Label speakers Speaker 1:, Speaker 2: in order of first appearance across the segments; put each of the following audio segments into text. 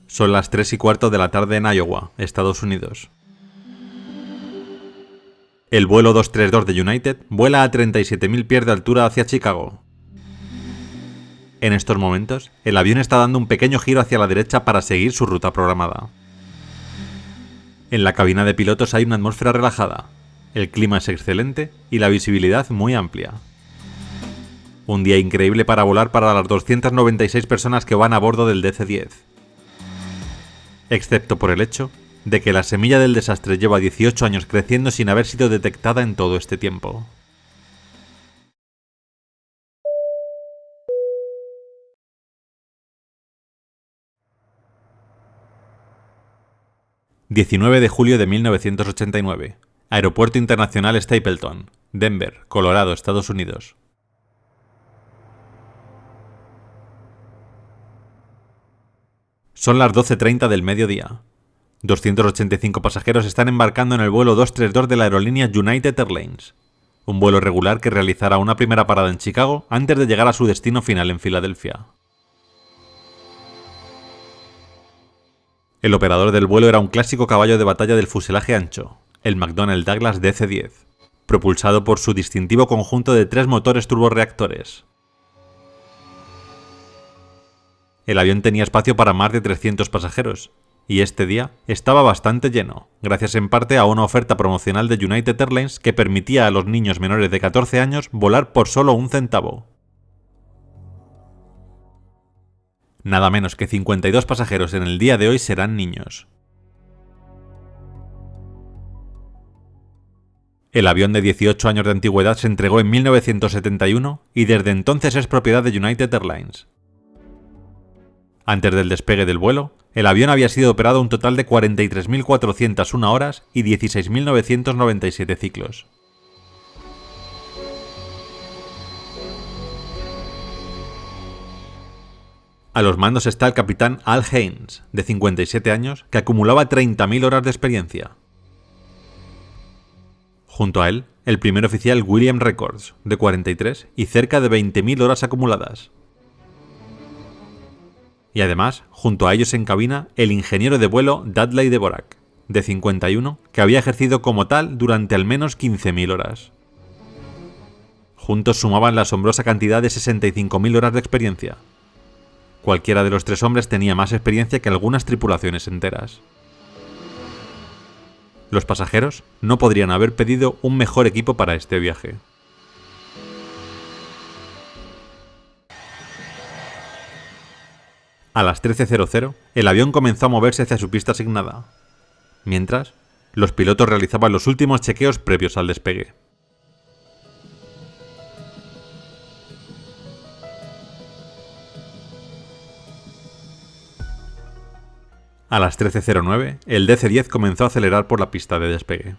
Speaker 1: Son las 3:15 de la tarde en Iowa, Estados Unidos. El vuelo 232 de United vuela a 37.000 pies de altura hacia Chicago. En estos momentos, el avión está dando un pequeño giro hacia la derecha para seguir su ruta programada. En la cabina de pilotos hay una atmósfera relajada, el clima es excelente y la visibilidad muy amplia. Un día increíble para volar para las 296 personas que van a bordo del DC-10. Excepto por el hecho de que la semilla del desastre lleva 18 años creciendo sin haber sido detectada en todo este tiempo. ...19 de julio de 1989... Aeropuerto Internacional Stapleton, Denver, Colorado, Estados Unidos. Son las 12:30 del mediodía. 285 pasajeros están embarcando en el vuelo 232 de la aerolínea United Airlines, un vuelo regular que realizará una primera parada en Chicago antes de llegar a su destino final en Filadelfia. El operador del vuelo era un clásico caballo de batalla del fuselaje ancho, el McDonnell Douglas DC-10, propulsado por su distintivo conjunto de 3 motores turborreactores. El avión tenía espacio para más de 300 pasajeros, y este día estaba bastante lleno, gracias en parte a una oferta promocional de United Airlines que permitía a los niños menores de 14 años volar por solo 1 centavo. Nada menos que 52 pasajeros en el día de hoy serán niños. El avión de 18 años de antigüedad se entregó en 1971 y desde entonces es propiedad de United Airlines. Antes del despegue del vuelo, el avión había sido operado un total de 43.401 horas y 16.997 ciclos. A los mandos está el capitán Al Haynes, de 57 años, que acumulaba 30.000 horas de experiencia. Junto a él, el primer oficial William Records, de 43 y cerca de 20.000 horas acumuladas. Y además, junto a ellos en cabina, el ingeniero de vuelo Dudley Dvorak, de 51, que había ejercido como tal durante al menos 15.000 horas. Juntos sumaban la asombrosa cantidad de 65.000 horas de experiencia. Cualquiera de los 3 hombres tenía más experiencia que algunas tripulaciones enteras. Los pasajeros no podrían haber pedido un mejor equipo para este viaje. A las 13:00, el avión comenzó a moverse hacia su pista asignada. Mientras, los pilotos realizaban los últimos chequeos previos al despegue. A las 13:09, el DC-10 comenzó a acelerar por la pista de despegue.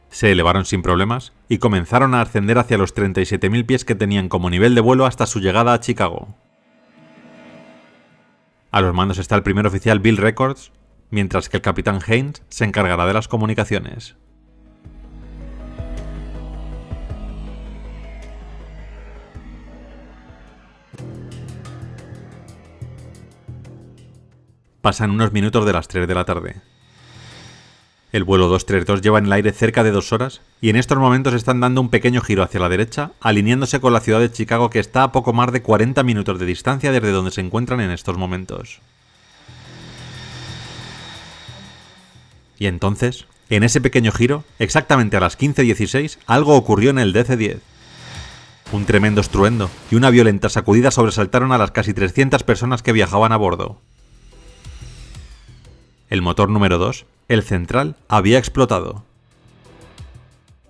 Speaker 1: Se elevaron sin problemas y comenzaron a ascender hacia los 37.000 pies que tenían como nivel de vuelo hasta su llegada a Chicago. A los mandos está el primer oficial Bill Records, mientras que el capitán Haynes se encargará de las comunicaciones. Pasan unos minutos de las 3 de la tarde. El vuelo 232 lleva en el aire cerca de 2 horas y en estos momentos están dando un pequeño giro hacia la derecha, alineándose con la ciudad de Chicago, que está a poco más de 40 minutos de distancia desde donde se encuentran en estos momentos. Y entonces, en ese pequeño giro, exactamente a las 15:16, algo ocurrió en el DC-10. Un tremendo estruendo y una violenta sacudida sobresaltaron a las casi 300 personas que viajaban a bordo. El motor número 2, el central, había explotado.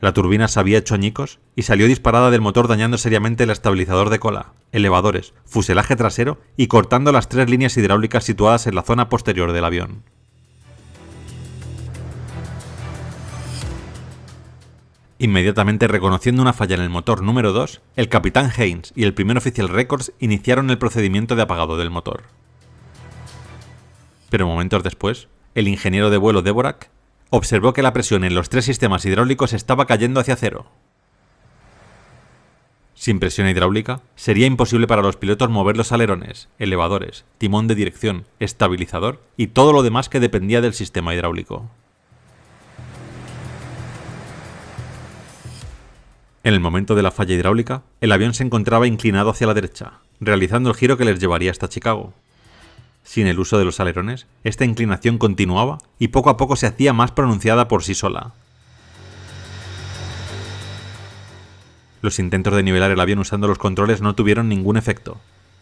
Speaker 1: La turbina se había hecho añicos y salió disparada del motor, dañando seriamente el estabilizador de cola, elevadores, fuselaje trasero y cortando las 3 líneas hidráulicas situadas en la zona posterior del avión. Inmediatamente reconociendo una falla en el motor número 2, el capitán Haynes y el primer oficial Records iniciaron el procedimiento de apagado del motor. Pero momentos después, el ingeniero de vuelo Dvorak observó que la presión en los 3 sistemas hidráulicos estaba cayendo hacia cero. Sin presión hidráulica, sería imposible para los pilotos mover los alerones, elevadores, timón de dirección, estabilizador y todo lo demás que dependía del sistema hidráulico. En el momento de la falla hidráulica, el avión se encontraba inclinado hacia la derecha, realizando el giro que les llevaría hasta Chicago. Sin el uso de los alerones, esta inclinación continuaba y poco a poco se hacía más pronunciada por sí sola. Los intentos de nivelar el avión usando los controles no tuvieron ningún efecto.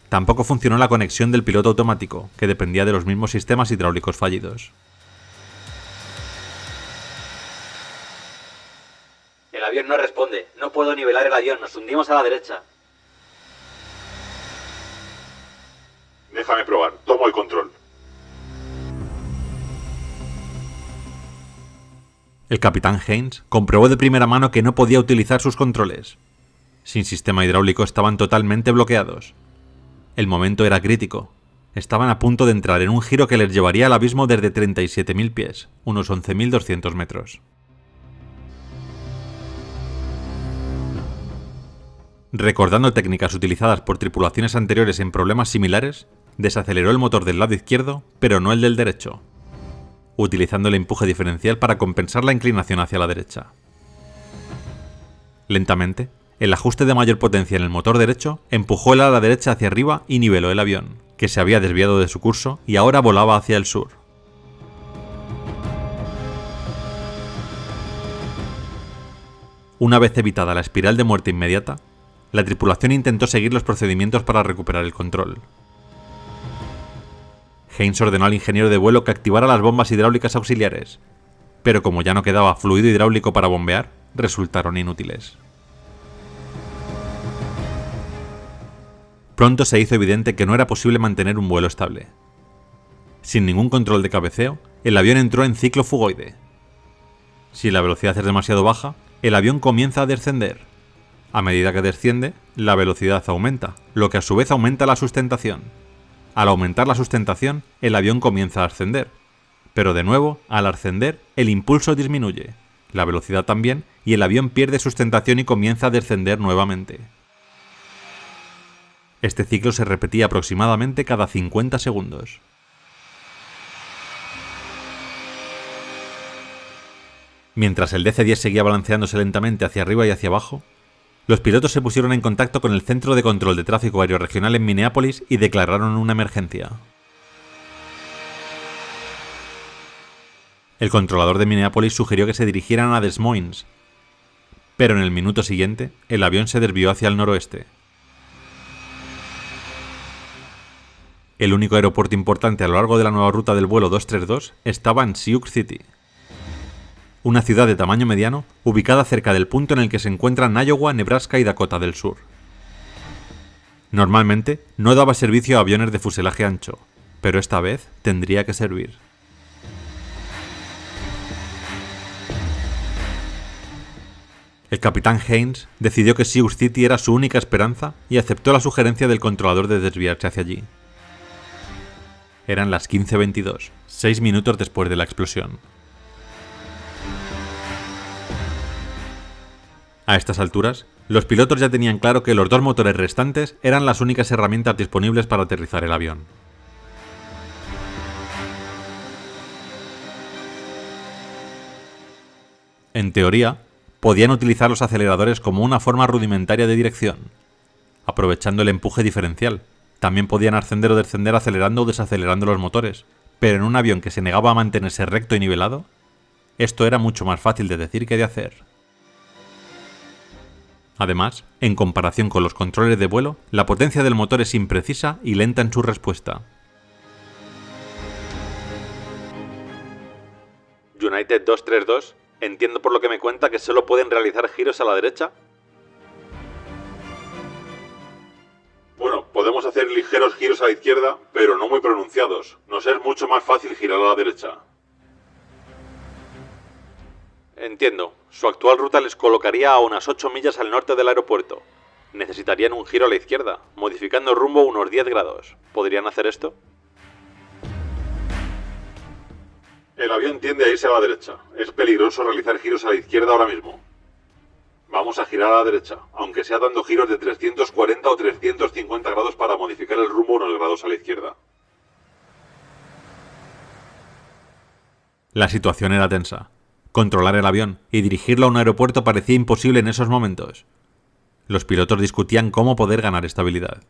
Speaker 1: Tampoco funcionó la conexión del piloto automático, que dependía de los mismos sistemas hidráulicos fallidos.
Speaker 2: El avión no responde. No puedo nivelar el avión. Nos hundimos a la derecha.
Speaker 3: Déjame probar. Tomo el control.
Speaker 1: El capitán Haynes comprobó de primera mano que no podía utilizar sus controles. Sin sistema hidráulico estaban totalmente bloqueados. El momento era crítico. Estaban a punto de entrar en un giro que les llevaría al abismo desde 37.000 pies, unos 11.200 metros. Recordando técnicas utilizadas por tripulaciones anteriores en problemas similares, desaceleró el motor del lado izquierdo, pero no el del derecho, utilizando el empuje diferencial para compensar la inclinación hacia la derecha. Lentamente, el ajuste de mayor potencia en el motor derecho empujó el ala derecha hacia arriba y niveló el avión, que se había desviado de su curso y ahora volaba hacia el sur. Una vez evitada la espiral de muerte inmediata, la tripulación intentó seguir los procedimientos para recuperar el control. Haynes ordenó al ingeniero de vuelo que activara las bombas hidráulicas auxiliares, pero como ya no quedaba fluido hidráulico para bombear, resultaron inútiles. Pronto se hizo evidente que no era posible mantener un vuelo estable. Sin ningún control de cabeceo, el avión entró en ciclo fugoide. Si la velocidad es demasiado baja, el avión comienza a descender. A medida que desciende, la velocidad aumenta, lo que a su vez aumenta la sustentación. Al aumentar la sustentación, el avión comienza a ascender. Pero de nuevo, al ascender, el impulso disminuye, la velocidad también, y el avión pierde sustentación y comienza a descender nuevamente. Este ciclo se repetía aproximadamente cada 50 segundos. Mientras el DC-10 seguía balanceándose lentamente hacia arriba y hacia abajo, los pilotos se pusieron en contacto con el Centro de Control de Tráfico Aéreo Regional en Minneapolis y declararon una emergencia. El controlador de Minneapolis sugirió que se dirigieran a Des Moines, pero en el minuto siguiente, el avión se desvió hacia el noroeste. El único aeropuerto importante a lo largo de la nueva ruta del vuelo 232 estaba en Sioux City, una ciudad de tamaño mediano ubicada cerca del punto en el que se encuentran Iowa, Nebraska y Dakota del Sur. Normalmente no daba servicio a aviones de fuselaje ancho, pero esta vez tendría que servir. El capitán Haynes decidió que Sioux City era su única esperanza y aceptó la sugerencia del controlador de desviarse hacia allí. Eran las 15:22, 6 minutos después de la explosión. A estas alturas, los pilotos ya tenían claro que los 2 motores restantes eran las únicas herramientas disponibles para aterrizar el avión. En teoría, podían utilizar los aceleradores como una forma rudimentaria de dirección, aprovechando el empuje diferencial. También podían ascender o descender acelerando o desacelerando los motores, pero en un avión que se negaba a mantenerse recto y nivelado, esto era mucho más fácil de decir que de hacer. Además, en comparación con los controles de vuelo, la potencia del motor es imprecisa y lenta en su respuesta.
Speaker 4: United 232, entiendo por lo que me cuenta que solo pueden realizar giros a la derecha.
Speaker 3: Bueno, podemos hacer ligeros giros a la izquierda, pero no muy pronunciados. Nos es mucho más fácil girar a la derecha.
Speaker 4: Entiendo. Su actual ruta les colocaría a unas 8 millas al norte del aeropuerto. Necesitarían un giro a la izquierda, modificando el rumbo unos 10 grados. ¿Podrían hacer esto?
Speaker 3: El avión tiende a irse a la derecha. Es peligroso realizar giros a la izquierda ahora mismo. Vamos a girar a la derecha, aunque sea dando giros de 340 o 350 grados para modificar el rumbo unos grados a la izquierda.
Speaker 1: La situación era tensa. Controlar el avión y dirigirlo a un aeropuerto parecía imposible en esos momentos. Los pilotos discutían cómo poder ganar estabilidad.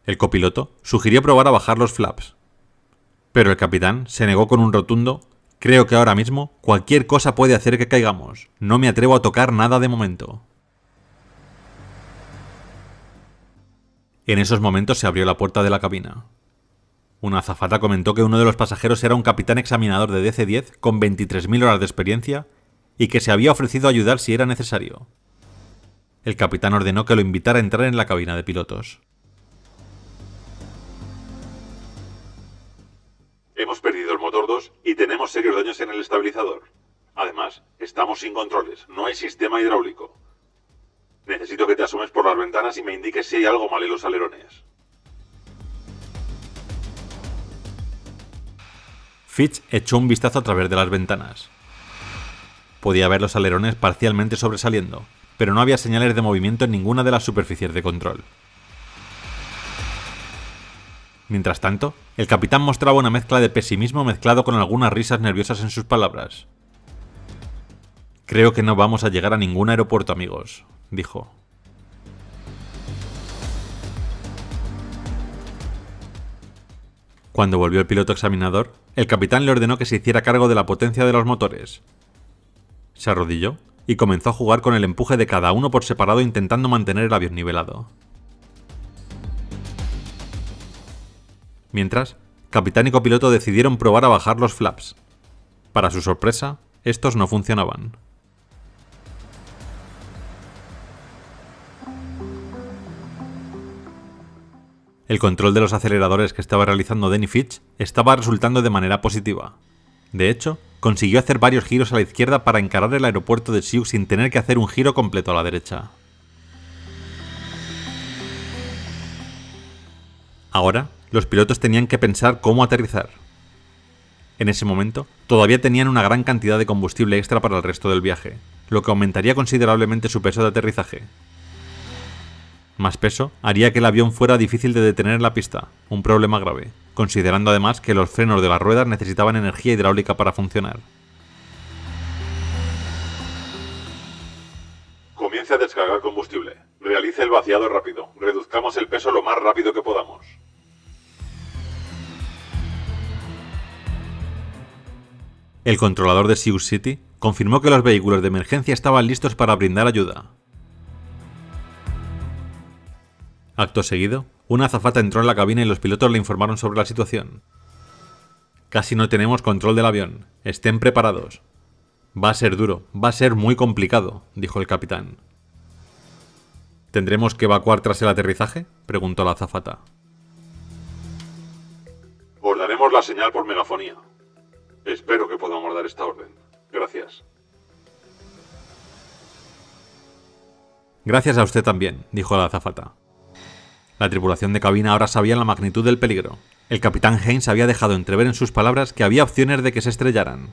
Speaker 1: El copiloto sugirió probar a bajar los flaps, pero el capitán se negó con un rotundo: creo que ahora mismo cualquier cosa puede hacer que caigamos. No me atrevo a tocar nada de momento. En esos momentos se abrió la puerta de la cabina. Una azafata comentó que uno de los pasajeros era un capitán examinador de DC-10 con 23.000 horas de experiencia y que se había ofrecido a ayudar si era necesario. El capitán ordenó que lo invitara a entrar en la cabina de pilotos.
Speaker 3: Hemos perdido el motor 2 y tenemos serios daños en el estabilizador. Además, estamos sin controles, no hay sistema hidráulico. Necesito que te asomes por las ventanas y me indiques si hay algo mal en los alerones.
Speaker 1: Fitch echó un vistazo a través de las ventanas. Podía ver los alerones parcialmente sobresaliendo, pero no había señales de movimiento en ninguna de las superficies de control. Mientras tanto, el capitán mostraba una mezcla de pesimismo mezclado con algunas risas nerviosas en sus palabras. Creo que no vamos a llegar a ningún aeropuerto, amigos, dijo. Cuando volvió el piloto examinador, el capitán le ordenó que se hiciera cargo de la potencia de los motores. Se arrodilló y comenzó a jugar con el empuje de cada uno por separado intentando mantener el avión nivelado. Mientras, capitán y copiloto decidieron probar a bajar los flaps. Para su sorpresa, estos no funcionaban. El control de los aceleradores que estaba realizando Denny Fitch estaba resultando de manera positiva. De hecho, consiguió hacer varios giros a la izquierda para encarar el aeropuerto de Sioux sin tener que hacer un giro completo a la derecha. Ahora, los pilotos tenían que pensar cómo aterrizar. En ese momento, todavía tenían una gran cantidad de combustible extra para el resto del viaje, lo que aumentaría considerablemente su peso de aterrizaje. Más peso haría que el avión fuera difícil de detener en la pista, un problema grave, considerando además que los frenos de las ruedas necesitaban energía hidráulica para funcionar.
Speaker 3: Comience a descargar combustible. Realice el vaciado rápido. Reduzcamos el peso lo más rápido que podamos.
Speaker 1: El controlador de Sioux City confirmó que los vehículos de emergencia estaban listos para brindar ayuda. Acto seguido, una azafata entró en la cabina y los pilotos le informaron sobre la situación. Casi no tenemos control del avión. Estén preparados. Va a ser duro, va a ser muy complicado, dijo el capitán. ¿Tendremos que evacuar tras el aterrizaje?, preguntó la azafata.
Speaker 3: Os daremos la señal por megafonía. Espero que podamos dar esta orden. Gracias.
Speaker 1: Gracias a usted también, dijo la azafata. La tripulación de cabina ahora sabía la magnitud del peligro. El capitán Haynes había dejado entrever en sus palabras que había opciones de que se estrellaran.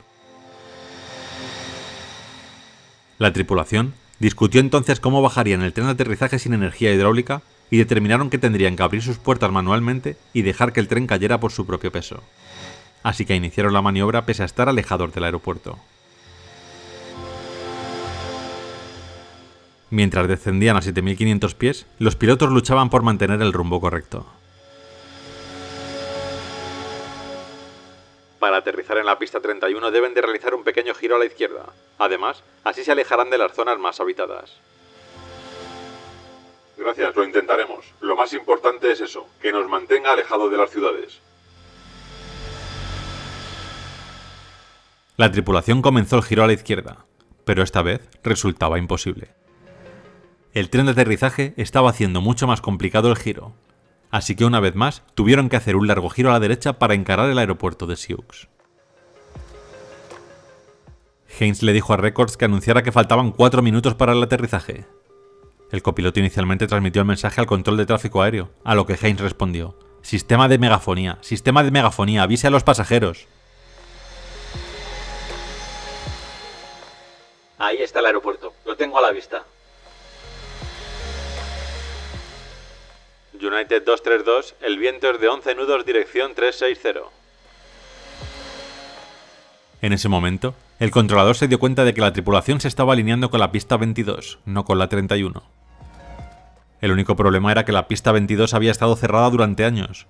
Speaker 1: La tripulación discutió entonces cómo bajarían el tren de aterrizaje sin energía hidráulica y determinaron que tendrían que abrir sus puertas manualmente y dejar que el tren cayera por su propio peso. Así que iniciaron la maniobra pese a estar alejados del aeropuerto. Mientras descendían a 7.500 pies, los pilotos luchaban por mantener el rumbo correcto.
Speaker 4: Para aterrizar en la pista 31 deben de realizar un pequeño giro a la izquierda. Además, así se alejarán de las zonas más habitadas.
Speaker 3: Gracias, lo intentaremos. Lo más importante es eso, que nos mantenga alejados de las ciudades.
Speaker 1: La tripulación comenzó el giro a la izquierda, pero esta vez resultaba imposible. El tren de aterrizaje estaba haciendo mucho más complicado el giro, así que una vez más tuvieron que hacer un largo giro a la derecha para encarar el aeropuerto de Sioux. Haynes le dijo a Records que anunciara que faltaban 4 minutos para el aterrizaje. El copiloto inicialmente transmitió el mensaje al control de tráfico aéreo, a lo que Haynes respondió: Sistema de megafonía, avise a los pasajeros.
Speaker 2: Ahí está el aeropuerto. Lo tengo a la vista.
Speaker 4: United 232, el viento es de 11 nudos dirección 360.
Speaker 1: En ese momento, el controlador se dio cuenta de que la tripulación se estaba alineando con la pista 22, no con la 31. El único problema era que la pista 22 había estado cerrada durante años.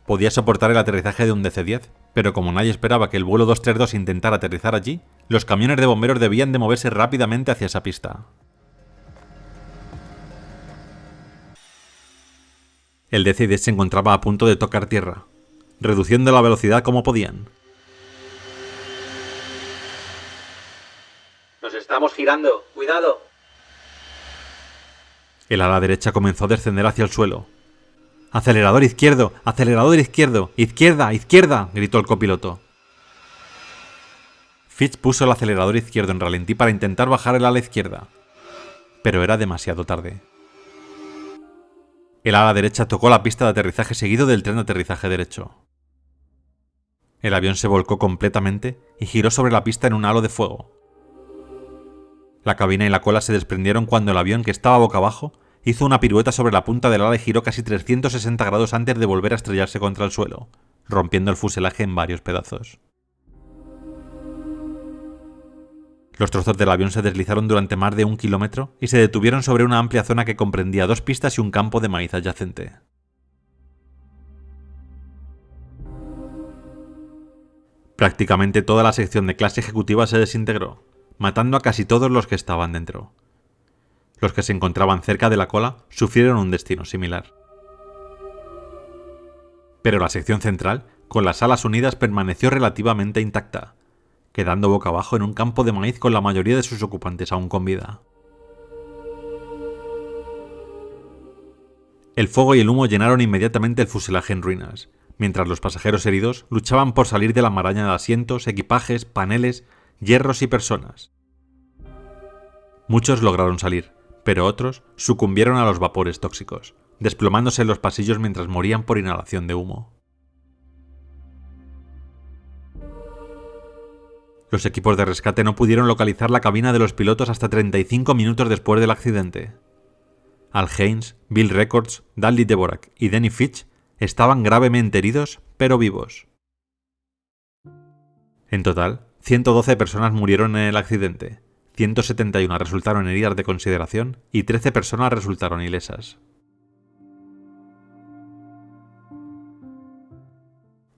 Speaker 1: Podía soportar el aterrizaje de un DC-10, pero como nadie esperaba que el vuelo 232 intentara aterrizar allí, los camiones de bomberos debían de moverse rápidamente hacia esa pista. El DC-10 se encontraba a punto de tocar tierra, reduciendo la velocidad como podían.
Speaker 2: Nos estamos girando. ¡Cuidado!
Speaker 1: El ala derecha comenzó a descender hacia el suelo. ¡Acelerador izquierdo! ¡Acelerador izquierdo! ¡Izquierda! ¡Izquierda!, gritó el copiloto. Fitch puso el acelerador izquierdo en ralentí para intentar bajar el ala izquierda, pero era demasiado tarde. El ala derecha tocó la pista de aterrizaje seguido del tren de aterrizaje derecho. El avión se volcó completamente y giró sobre la pista en un halo de fuego. La cabina y la cola se desprendieron cuando el avión, que estaba boca abajo, hizo una pirueta sobre la punta del ala y giró casi 360 grados antes de volver a estrellarse contra el suelo, rompiendo el fuselaje en varios pedazos. Los trozos del avión se deslizaron durante más de 1 kilómetro y se detuvieron sobre una amplia zona que comprendía 2 pistas y un campo de maíz adyacente. Prácticamente toda la sección de clase ejecutiva se desintegró, matando a casi todos los que estaban dentro. Los que se encontraban cerca de la cola sufrieron un destino similar. Pero la sección central, con las alas unidas, permaneció relativamente intacta, quedando boca abajo en un campo de maíz con la mayoría de sus ocupantes aún con vida. El fuego y el humo llenaron inmediatamente el fuselaje en ruinas, mientras los pasajeros heridos luchaban por salir de la maraña de asientos, equipajes, paneles, hierros y personas. Muchos lograron salir, pero otros sucumbieron a los vapores tóxicos, desplomándose en los pasillos mientras morían por inhalación de humo. Los equipos de rescate no pudieron localizar la cabina de los pilotos hasta 35 minutos después del accidente. Al Haynes, Bill Records, Dudley Dvorak y Denny Fitch estaban gravemente heridos, pero vivos. En total, 112 personas murieron en el accidente, 171 resultaron heridas de consideración y 13 personas resultaron ilesas.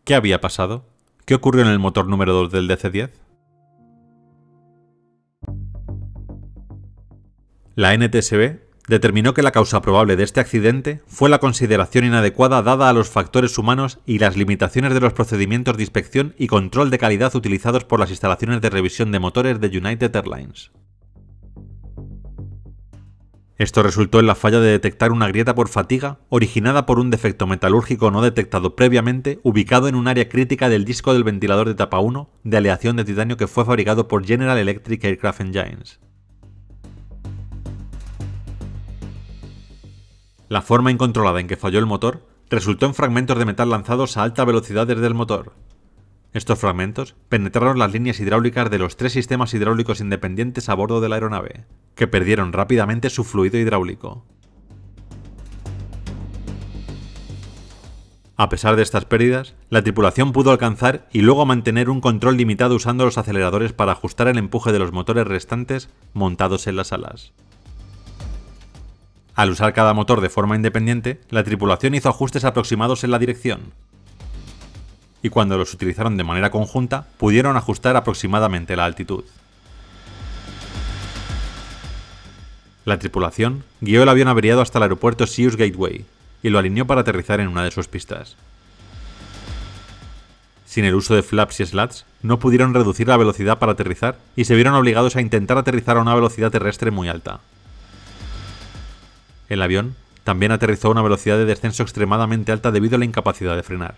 Speaker 1: ¿Qué había pasado? ¿Qué ocurrió en el motor número 2 del DC-10? La NTSB determinó que la causa probable de este accidente fue la consideración inadecuada dada a los factores humanos y las limitaciones de los procedimientos de inspección y control de calidad utilizados por las instalaciones de revisión de motores de United Airlines. Esto resultó en la falla de detectar una grieta por fatiga originada por un defecto metalúrgico no detectado previamente ubicado en un área crítica del disco del ventilador de tapa 1 de aleación de titanio que fue fabricado por General Electric Aircraft Engines. La forma incontrolada en que falló el motor resultó en fragmentos de metal lanzados a alta velocidad desde el motor. Estos fragmentos penetraron las líneas hidráulicas de los 3 sistemas hidráulicos independientes a bordo de la aeronave, que perdieron rápidamente su fluido hidráulico. A pesar de estas pérdidas, la tripulación pudo alcanzar y luego mantener un control limitado usando los aceleradores para ajustar el empuje de los motores restantes montados en las alas. Al usar cada motor de forma independiente, la tripulación hizo ajustes aproximados en la dirección. Y cuando los utilizaron de manera conjunta, pudieron ajustar aproximadamente la altitud. La tripulación guió el avión averiado hasta el aeropuerto Seuss Gateway y lo alineó para aterrizar en una de sus pistas. Sin el uso de flaps y slats, no pudieron reducir la velocidad para aterrizar y se vieron obligados a intentar aterrizar a una velocidad terrestre muy alta. El avión también aterrizó a una velocidad de descenso extremadamente alta debido a la incapacidad de frenar.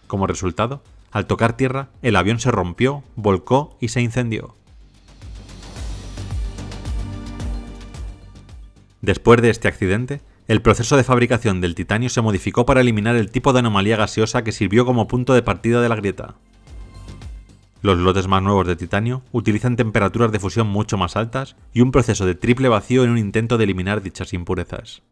Speaker 1: Como resultado, al tocar tierra, el avión se rompió, volcó y se incendió. Después de este accidente, el proceso de fabricación del titanio se modificó para eliminar el tipo de anomalía gaseosa que sirvió como punto de partida de la grieta. Los lotes más nuevos de titanio utilizan temperaturas de fusión mucho más altas y un proceso de triple vacío en un intento de eliminar dichas impurezas.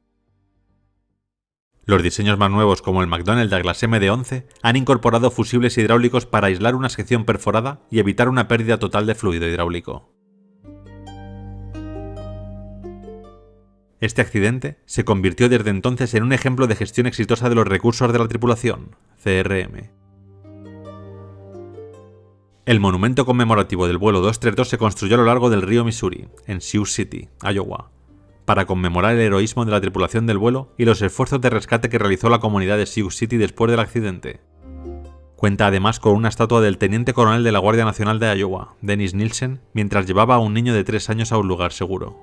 Speaker 1: Los diseños más nuevos, como el McDonnell Douglas MD-11, han incorporado fusibles hidráulicos para aislar una sección perforada y evitar una pérdida total de fluido hidráulico. Este accidente se convirtió desde entonces en un ejemplo de gestión exitosa de los recursos de la tripulación, CRM. El monumento conmemorativo del vuelo 232 se construyó a lo largo del río Missouri, en Sioux City, Iowa, para conmemorar el heroísmo de la tripulación del vuelo y los esfuerzos de rescate que realizó la comunidad de Sioux City después del accidente. Cuenta además con una estatua del teniente coronel de la Guardia Nacional de Iowa, Dennis Nielsen, mientras llevaba a un niño de 3 años a un lugar seguro.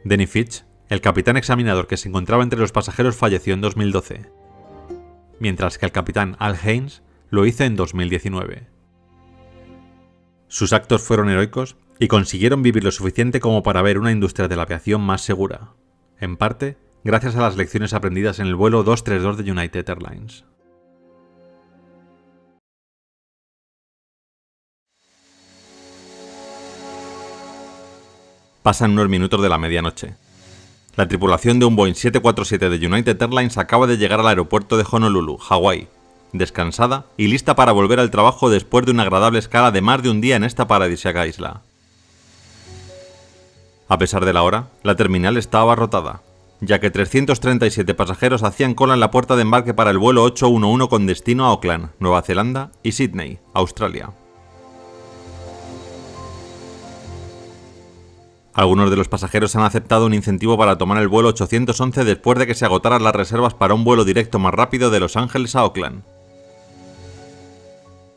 Speaker 1: Denny Fitch, el capitán examinador que se encontraba entre los pasajeros, falleció en 2012, mientras que el capitán Al Haynes lo hizo en 2019. Sus actos fueron heroicos y consiguieron vivir lo suficiente como para ver una industria de la aviación más segura, en parte gracias a las lecciones aprendidas en el vuelo 232 de United Airlines. Pasan unos minutos de la medianoche. La tripulación de un Boeing 747 de United Airlines acaba de llegar al aeropuerto de Honolulu, Hawái, descansada y lista para volver al trabajo después de una agradable escala de más de un día en esta paradisíaca isla. A pesar de la hora, la terminal estaba abarrotada, ya que 337 pasajeros hacían cola en la puerta de embarque para el vuelo 811 con destino a Auckland, Nueva Zelanda y Sydney, Australia. Algunos de los pasajeros han aceptado un incentivo para tomar el vuelo 811 después de que se agotaran las reservas para un vuelo directo más rápido de Los Ángeles a Auckland.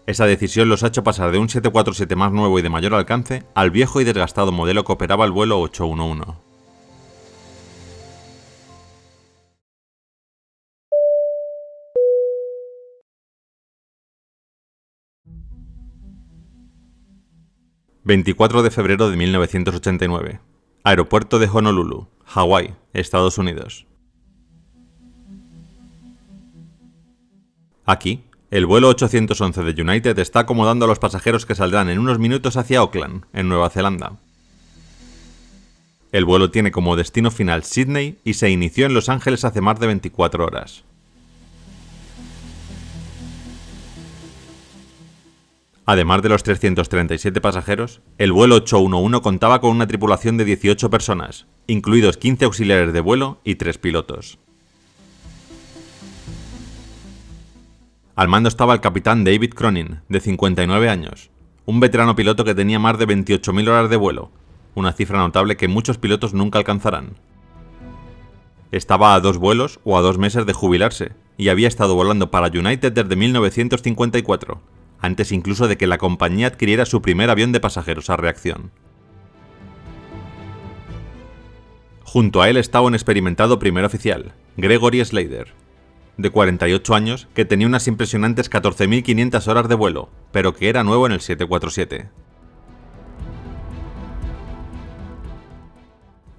Speaker 1: Esa decisión los ha hecho pasar de un 747 más nuevo y de mayor alcance al viejo y desgastado modelo que operaba el vuelo 811. ...24 de febrero de 1989... Aeropuerto de Honolulu, Hawái, Estados Unidos. Aquí, el vuelo 811 de United está acomodando a los pasajeros que saldrán en unos minutos hacia Auckland, en Nueva Zelanda. El vuelo tiene como destino final Sydney y se inició en Los Ángeles hace más de 24 horas. Además de los 337 pasajeros, el vuelo 811 contaba con una tripulación de 18 personas, incluidos 15 auxiliares de vuelo y 3 pilotos. Al mando estaba el capitán David Cronin, de 59 años, un veterano piloto que tenía más de 28.000 horas de vuelo, una cifra notable que muchos pilotos nunca alcanzarán. Estaba a 2 vuelos o a 2 meses de jubilarse, y había estado volando para United desde 1954, antes incluso de que la compañía adquiriera su primer avión de pasajeros a reacción. Junto a él estaba un experimentado primer oficial, Gregory Slater, de 48 años, que tenía unas impresionantes 14.500 horas de vuelo, pero que era nuevo en el 747.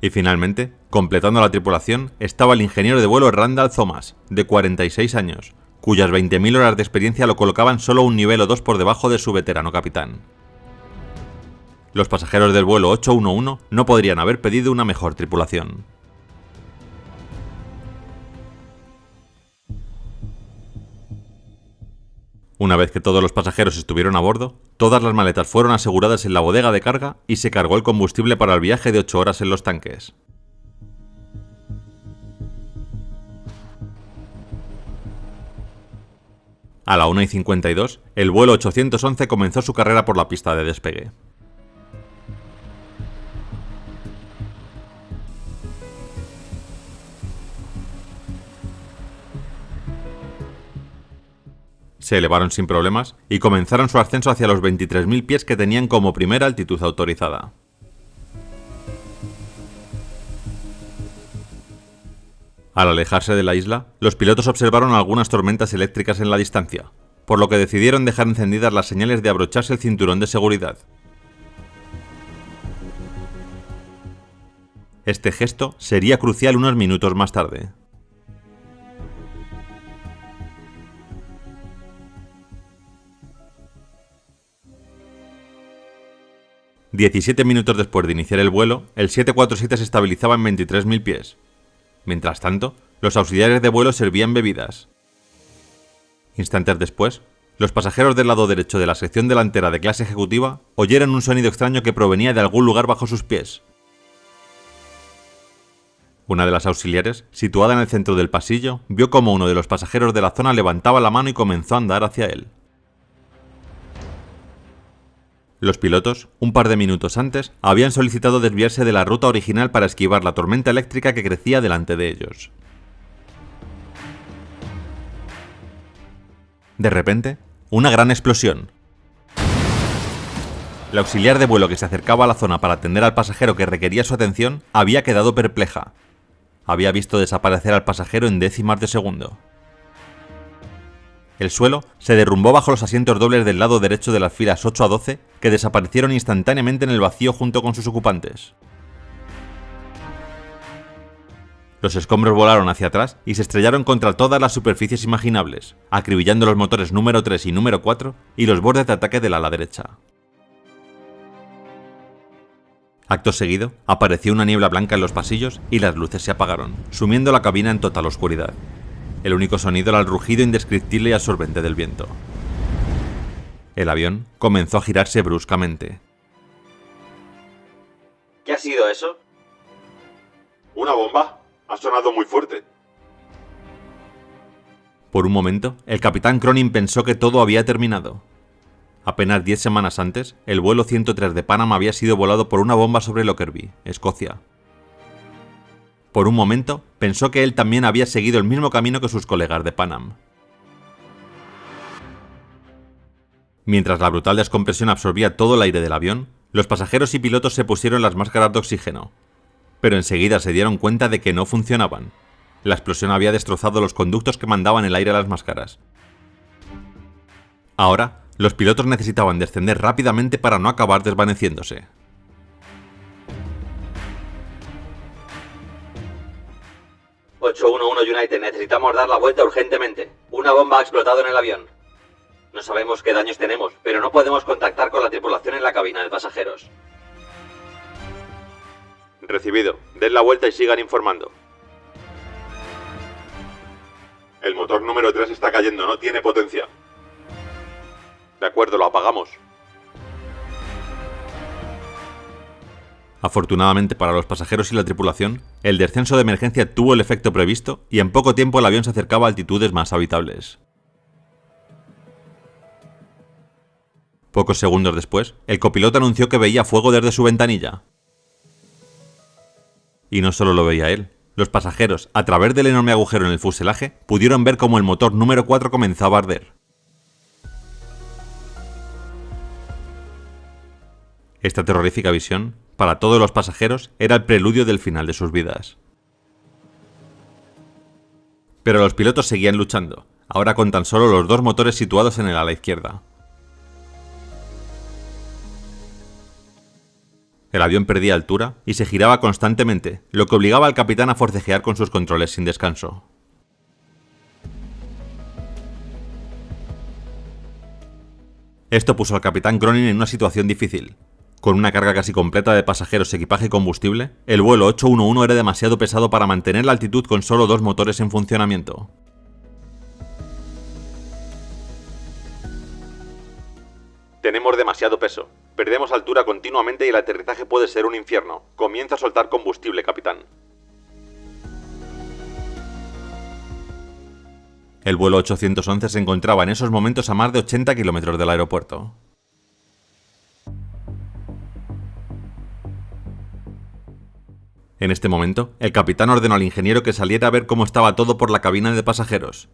Speaker 1: Y finalmente, completando la tripulación, estaba el ingeniero de vuelo Randall Thomas, de 46 años, cuyas 20.000 horas de experiencia lo colocaban solo un nivel o 2 por debajo de su veterano capitán. Los pasajeros del vuelo 811 no podrían haber pedido una mejor tripulación. Una vez que todos los pasajeros estuvieron a bordo, todas las maletas fueron aseguradas en la bodega de carga y se cargó el combustible para el viaje de 8 horas en los tanques. A la 1:52, el vuelo 811 comenzó su carrera por la pista de despegue. Se elevaron sin problemas y comenzaron su ascenso hacia los 23.000 pies que tenían como primera altitud autorizada. Al alejarse de la isla, los pilotos observaron algunas tormentas eléctricas en la distancia, por lo que decidieron dejar encendidas las señales de abrocharse el cinturón de seguridad. Este gesto sería crucial unos minutos más tarde. «17 minutos después de iniciar el vuelo, el 747 se estabilizaba en 23.000 pies. Mientras tanto, los auxiliares de vuelo servían bebidas. Instantes después, los pasajeros del lado derecho de la sección delantera de clase ejecutiva oyeron un sonido extraño que provenía de algún lugar bajo sus pies. Una de las auxiliares, situada en el centro del pasillo, vio cómo uno de los pasajeros de la zona levantaba la mano y comenzó a andar hacia él. Los pilotos, un par de minutos antes, habían solicitado desviarse de la ruta original para esquivar la tormenta eléctrica que crecía delante de ellos. De repente, una gran explosión. La auxiliar de vuelo que se acercaba a la zona para atender al pasajero que requería su atención había quedado perpleja. Había visto desaparecer al pasajero en décimas de segundo. El suelo se derrumbó bajo los asientos dobles del lado derecho de las filas 8 a 12, que desaparecieron instantáneamente en el vacío junto con sus ocupantes. Los escombros volaron hacia atrás y se estrellaron contra todas las superficies imaginables, acribillando los motores número 3 y número 4 y los bordes de ataque del ala derecha. Acto seguido, apareció una niebla blanca en los pasillos y las luces se apagaron, sumiendo la cabina en total oscuridad. El único sonido era el rugido indescriptible y absorbente del viento. El avión comenzó a girarse bruscamente.
Speaker 2: ¿Qué ha sido eso?
Speaker 3: ¿Una bomba? Ha sonado muy fuerte.
Speaker 1: Por un momento, el capitán Cronin pensó que todo había terminado. Apenas 10 semanas antes, el vuelo 103 de Panam había sido volado por una bomba sobre Lockerbie, Escocia. Por un momento, pensó que él también había seguido el mismo camino que sus colegas de Panam. Mientras la brutal descompresión absorbía todo el aire del avión, los pasajeros y pilotos se pusieron las máscaras de oxígeno. Pero enseguida se dieron cuenta de que no funcionaban. La explosión había destrozado los conductos que mandaban el aire a las máscaras. Ahora, los pilotos necesitaban descender rápidamente para no acabar desvaneciéndose.
Speaker 2: United, necesitamos dar la vuelta urgentemente. Una bomba ha explotado en el avión. No sabemos qué daños tenemos, pero no podemos contactar con la tripulación en la cabina de pasajeros.
Speaker 4: Recibido. Den la vuelta y sigan informando.
Speaker 3: El motor número 3 está cayendo, no tiene potencia.
Speaker 4: De acuerdo, lo apagamos.
Speaker 1: Afortunadamente para los pasajeros y la tripulación, el descenso de emergencia tuvo el efecto previsto y en poco tiempo el avión se acercaba a altitudes más habitables. Pocos segundos después, el copiloto anunció que veía fuego desde su ventanilla. Y no solo lo veía él. Los pasajeros, a través del enorme agujero en el fuselaje, pudieron ver cómo el motor número 4 comenzaba a arder. Esta terrorífica visión, para todos los pasajeros, era el preludio del final de sus vidas. Pero los pilotos seguían luchando, ahora con tan solo los dos motores situados en el ala izquierda. El avión perdía altura y se giraba constantemente, lo que obligaba al capitán a forcejear con sus controles sin descanso. Esto puso al capitán Cronin en una situación difícil. Con una carga casi completa de pasajeros, equipaje y combustible, el vuelo 811 era demasiado pesado para mantener la altitud con solo dos motores en funcionamiento.
Speaker 4: Tenemos demasiado peso. Perdemos altura continuamente y el aterrizaje puede ser un infierno. Comienza a soltar combustible, capitán.
Speaker 1: El vuelo 811 se encontraba en esos momentos a más de 80 kilómetros del aeropuerto. En este momento, el capitán ordenó al ingeniero que saliera a ver cómo estaba todo por la cabina de pasajeros.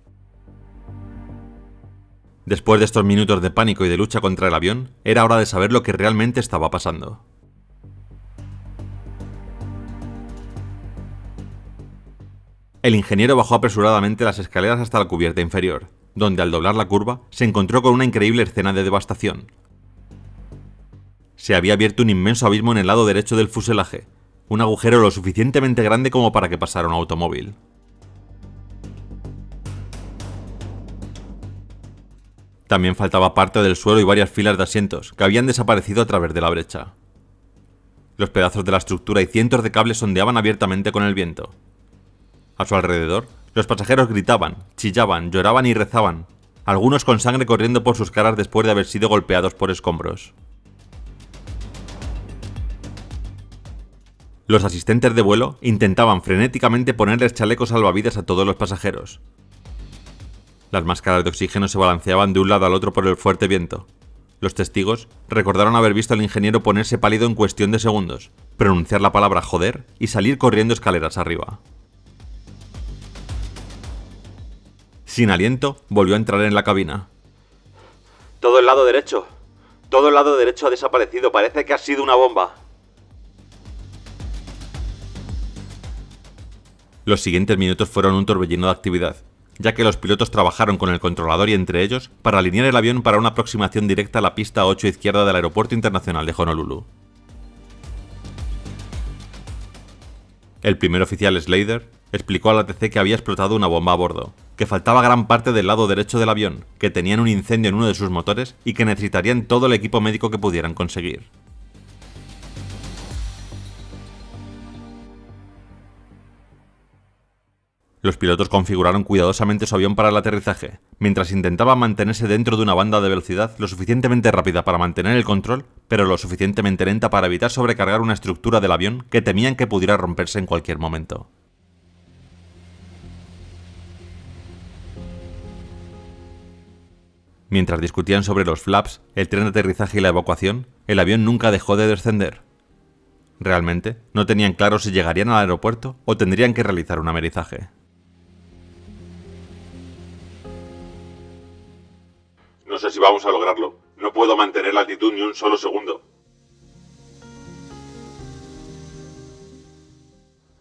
Speaker 1: Después de estos minutos de pánico y de lucha contra el avión, era hora de saber lo que realmente estaba pasando. El ingeniero bajó apresuradamente las escaleras hasta la cubierta inferior, donde al doblar la curva se encontró con una increíble escena de devastación. Se había abierto un inmenso abismo en el lado derecho del fuselaje, un agujero lo suficientemente grande como para que pasara un automóvil. También faltaba parte del suelo y varias filas de asientos, que habían desaparecido a través de la brecha. Los pedazos de la estructura y cientos de cables ondeaban abiertamente con el viento. A su alrededor, los pasajeros gritaban, chillaban, lloraban y rezaban, algunos con sangre corriendo por sus caras después de haber sido golpeados por escombros. Los asistentes de vuelo intentaban frenéticamente ponerles chalecos salvavidas a todos los pasajeros. Las máscaras de oxígeno se balanceaban de un lado al otro por el fuerte viento. Los testigos recordaron haber visto al ingeniero ponerse pálido en cuestión de segundos, pronunciar la palabra joder y salir corriendo escaleras arriba. Sin aliento, volvió a entrar en la cabina.
Speaker 4: Todo el lado derecho ha desaparecido, parece que ha sido una bomba.
Speaker 1: Los siguientes minutos fueron un torbellino de actividad, ya que los pilotos trabajaron con el controlador y entre ellos para alinear el avión para una aproximación directa a la pista 8 izquierda del Aeropuerto Internacional de Honolulu. El primer oficial Slater explicó a la ATC que había explotado una bomba a bordo, que faltaba gran parte del lado derecho del avión, que tenían un incendio en uno de sus motores y que necesitarían todo el equipo médico que pudieran conseguir. Los pilotos configuraron cuidadosamente su avión para el aterrizaje, mientras intentaban mantenerse dentro de una banda de velocidad lo suficientemente rápida para mantener el control, pero lo suficientemente lenta para evitar sobrecargar una estructura del avión que temían que pudiera romperse en cualquier momento. Mientras discutían sobre los flaps, el tren de aterrizaje y la evacuación, el avión nunca dejó de descender. Realmente, no tenían claro si llegarían al aeropuerto o tendrían que realizar un amerizaje.
Speaker 3: No sé si vamos a lograrlo. No puedo mantener la altitud ni un solo segundo.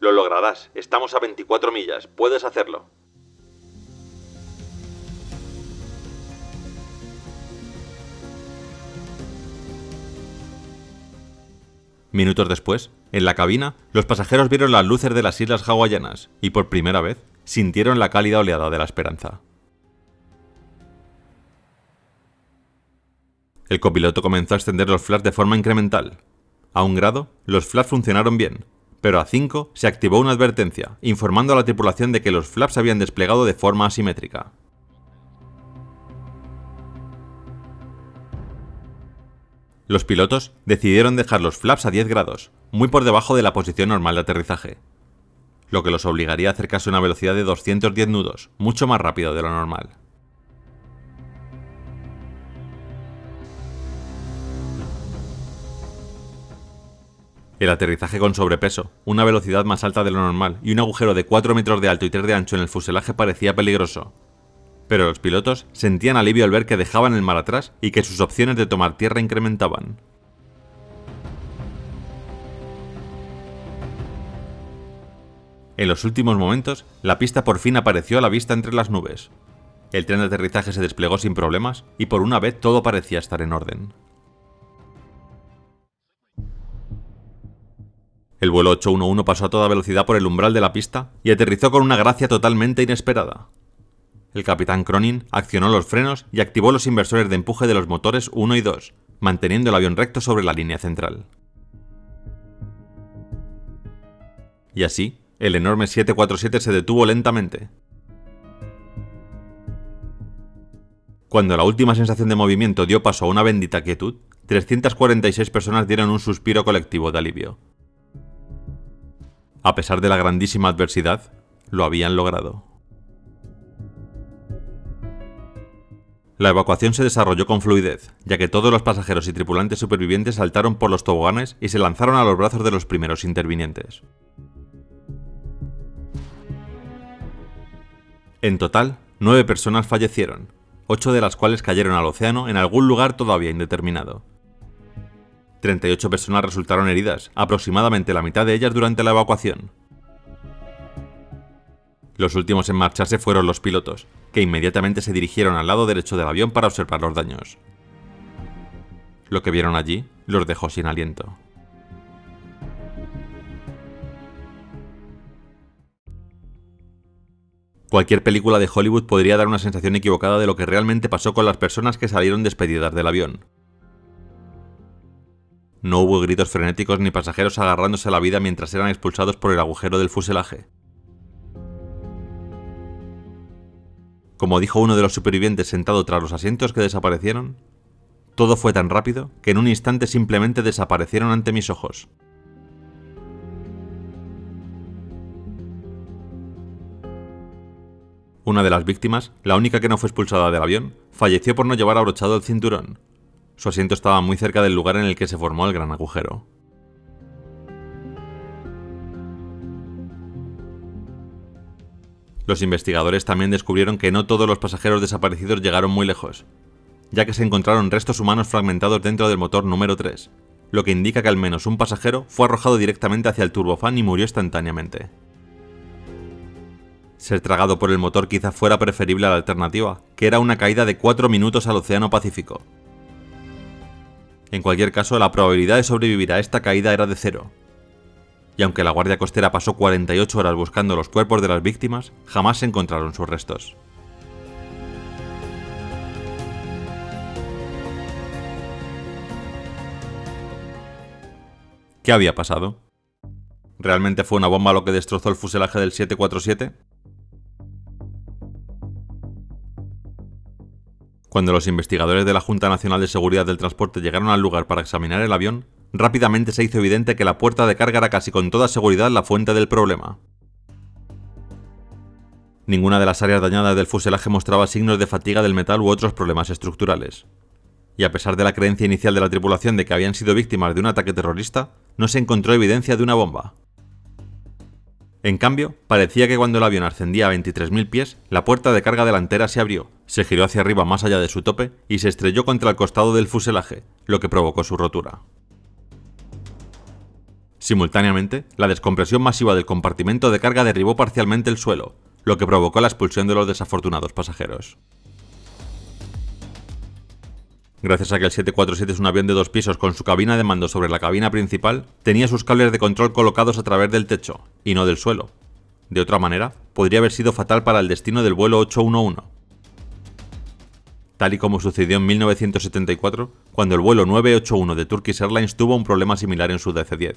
Speaker 4: Lo lograrás. Estamos a 24 millas. Puedes hacerlo.
Speaker 1: Minutos después, en la cabina, los pasajeros vieron las luces de las islas hawaianas y por primera vez sintieron la cálida oleada de la esperanza. El copiloto comenzó a extender los flaps de forma incremental. A 1 grado, los flaps funcionaron bien, pero a 5 se activó una advertencia, informando a la tripulación de que los flaps se habían desplegado de forma asimétrica. Los pilotos decidieron dejar los flaps a 10 grados, muy por debajo de la posición normal de aterrizaje, lo que los obligaría a acercarse a una velocidad de 210 nudos, mucho más rápido de lo normal. El aterrizaje con sobrepeso, una velocidad más alta de lo normal y un agujero de 4 metros de alto y 3 de ancho en el fuselaje parecía peligroso. Pero los pilotos sentían alivio al ver que dejaban el mar atrás y que sus opciones de tomar tierra incrementaban. En los últimos momentos, la pista por fin apareció a la vista entre las nubes. El tren de aterrizaje se desplegó sin problemas y por una vez todo parecía estar en orden. El vuelo 811 pasó a toda velocidad por el umbral de la pista y aterrizó con una gracia totalmente inesperada. El capitán Cronin accionó los frenos y activó los inversores de empuje de los motores 1 y 2, manteniendo el avión recto sobre la línea central. Y así, el enorme 747 se detuvo lentamente. Cuando la última sensación de movimiento dio paso a una bendita quietud, 346 personas dieron un suspiro colectivo de alivio. A pesar de la grandísima adversidad, lo habían logrado. La evacuación se desarrolló con fluidez, ya que todos los pasajeros y tripulantes supervivientes saltaron por los toboganes y se lanzaron a los brazos de los primeros intervinientes. En total, 9 personas fallecieron, 8 de las cuales cayeron al océano en algún lugar todavía indeterminado. 38 personas resultaron heridas, aproximadamente la mitad de ellas durante la evacuación. Los últimos en marcharse fueron los pilotos, que inmediatamente se dirigieron al lado derecho del avión para observar los daños. Lo que vieron allí los dejó sin aliento. Cualquier película de Hollywood podría dar una sensación equivocada de lo que realmente pasó con las personas que salieron despedidas del avión. No hubo gritos frenéticos ni pasajeros agarrándose a la vida mientras eran expulsados por el agujero del fuselaje. Como dijo uno de los supervivientes sentado tras los asientos que desaparecieron, todo fue tan rápido que en un instante simplemente desaparecieron ante mis ojos. Una de las víctimas, la única que no fue expulsada del avión, falleció por no llevar abrochado el cinturón. Su asiento estaba muy cerca del lugar en el que se formó el gran agujero. Los investigadores también descubrieron que no todos los pasajeros desaparecidos llegaron muy lejos, ya que se encontraron restos humanos fragmentados dentro del motor número 3, lo que indica que al menos un pasajero fue arrojado directamente hacia el turbofán y murió instantáneamente. Ser tragado por el motor quizá fuera preferible a la alternativa, que era una caída de 4 minutos al Océano Pacífico. En cualquier caso, la probabilidad de sobrevivir a esta caída era de 0. Y aunque la Guardia Costera pasó 48 horas buscando los cuerpos de las víctimas, jamás se encontraron sus restos. ¿Qué había pasado? ¿Realmente fue una bomba lo que destrozó el fuselaje del 747? Cuando los investigadores de la Junta Nacional de Seguridad del Transporte llegaron al lugar para examinar el avión, rápidamente se hizo evidente que la puerta de carga era casi con toda seguridad la fuente del problema. Ninguna de las áreas dañadas del fuselaje mostraba signos de fatiga del metal u otros problemas estructurales. Y a pesar de la creencia inicial de la tripulación de que habían sido víctimas de un ataque terrorista, no se encontró evidencia de una bomba. En cambio, parecía que cuando el avión ascendía a 23.000 pies, la puerta de carga delantera se abrió, se giró hacia arriba más allá de su tope y se estrelló contra el costado del fuselaje, lo que provocó su rotura. Simultáneamente, la descompresión masiva del compartimento de carga derribó parcialmente el suelo, lo que provocó la expulsión de los desafortunados pasajeros. Gracias a que el 747 es un avión de 2 pisos con su cabina de mando sobre la cabina principal, tenía sus cables de control colocados a través del techo, y no del suelo. De otra manera, podría haber sido fatal para el destino del vuelo 811. Tal y como sucedió en 1974, cuando el vuelo 981 de Turkish Airlines tuvo un problema similar en su DC-10.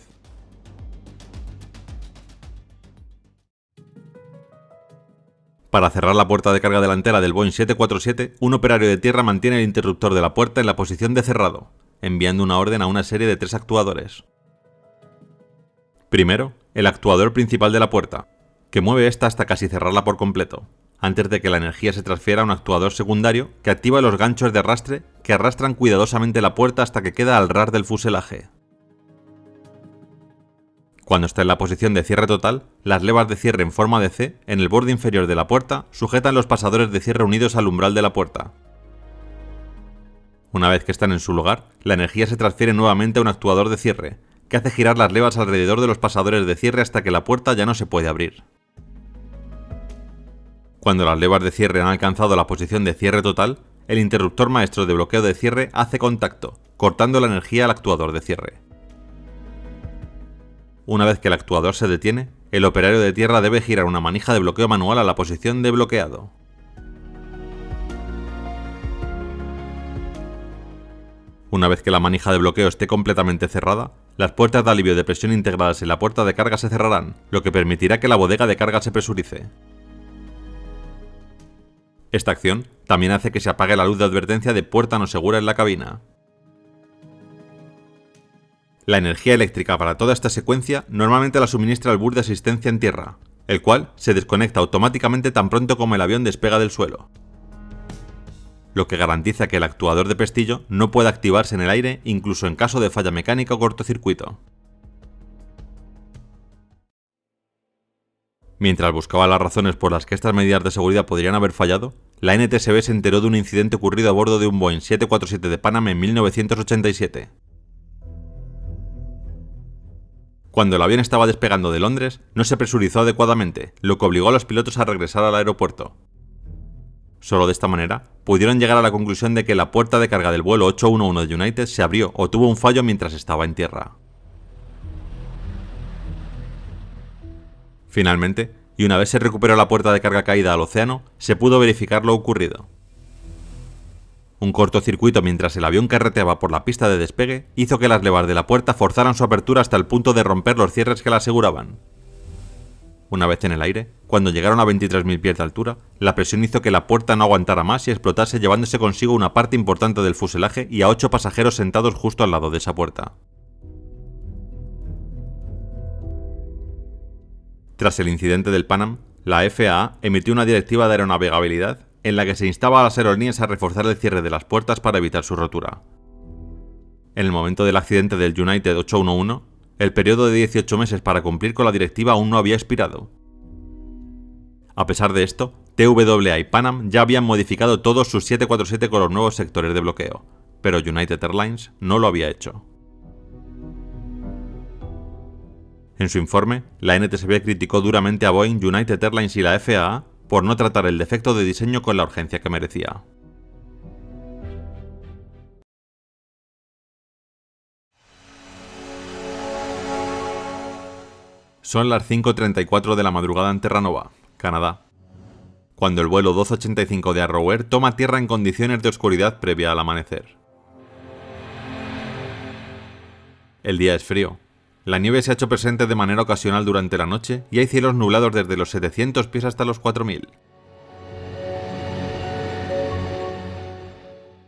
Speaker 1: Para cerrar la puerta de carga delantera del Boeing 747, un operario de tierra mantiene el interruptor de la puerta en la posición de cerrado, enviando una orden a una serie de 3 actuadores. Primero, el actuador principal de la puerta, que mueve esta hasta casi cerrarla por completo, antes de que la energía se transfiera a un actuador secundario que activa los ganchos de arrastre que arrastran cuidadosamente la puerta hasta que queda al ras del fuselaje. Cuando está en la posición de cierre total, las levas de cierre en forma de C, en el borde inferior de la puerta, sujetan los pasadores de cierre unidos al umbral de la puerta. Una vez que están en su lugar, la energía se transfiere nuevamente a un actuador de cierre, que hace girar las levas alrededor de los pasadores de cierre hasta que la puerta ya no se puede abrir. Cuando las levas de cierre han alcanzado la posición de cierre total, el interruptor maestro de bloqueo de cierre hace contacto, cortando la energía al actuador de cierre. Una vez que el actuador se detiene, el operario de tierra debe girar una manija de bloqueo manual a la posición de bloqueado. Una vez que la manija de bloqueo esté completamente cerrada, las puertas de alivio de presión integradas en la puerta de carga se cerrarán, lo que permitirá que la bodega de carga se presurice. Esta acción también hace que se apague la luz de advertencia de puerta no segura en la cabina. La energía eléctrica para toda esta secuencia normalmente la suministra el bus de asistencia en tierra, el cual se desconecta automáticamente tan pronto como el avión despega del suelo, lo que garantiza que el actuador de pestillo no pueda activarse en el aire incluso en caso de falla mecánica o cortocircuito. Mientras buscaba las razones por las que estas medidas de seguridad podrían haber fallado, la NTSB se enteró de un incidente ocurrido a bordo de un Boeing 747 de Panam en 1987. Cuando el avión estaba despegando de Londres, no se presurizó adecuadamente, lo que obligó a los pilotos a regresar al aeropuerto. Solo de esta manera, pudieron llegar a la conclusión de que la puerta de carga del vuelo 811 de United se abrió o tuvo un fallo mientras estaba en tierra. Finalmente, y una vez se recuperó la puerta de carga caída al océano, se pudo verificar lo ocurrido. Un cortocircuito mientras el avión carreteaba por la pista de despegue hizo que las levas de la puerta forzaran su apertura hasta el punto de romper los cierres que la aseguraban. Una vez en el aire, cuando llegaron a 23.000 pies de altura, la presión hizo que la puerta no aguantara más y explotase, llevándose consigo una parte importante del fuselaje y a 8 pasajeros sentados justo al lado de esa puerta. Tras el incidente del Pan Am, la FAA emitió una directiva de aeronavegabilidad en la que se instaba a las aerolíneas a reforzar el cierre de las puertas para evitar su rotura. En el momento del accidente del United 811, el periodo de 18 meses para cumplir con la directiva aún no había expirado. A pesar de esto, TWA y Pan Am ya habían modificado todos sus 747 con los nuevos sectores de bloqueo, pero United Airlines no lo había hecho. En su informe, la NTSB criticó duramente a Boeing, United Airlines y la FAA por no tratar el defecto de diseño con la urgencia que merecía. Son las 5:34 de la madrugada en Terranova, Canadá, cuando el vuelo 1285 de Arrow Air toma tierra en condiciones de oscuridad previa al amanecer. El día es frío. La nieve se ha hecho presente de manera ocasional durante la noche y hay cielos nublados desde los 700 pies hasta los 4000.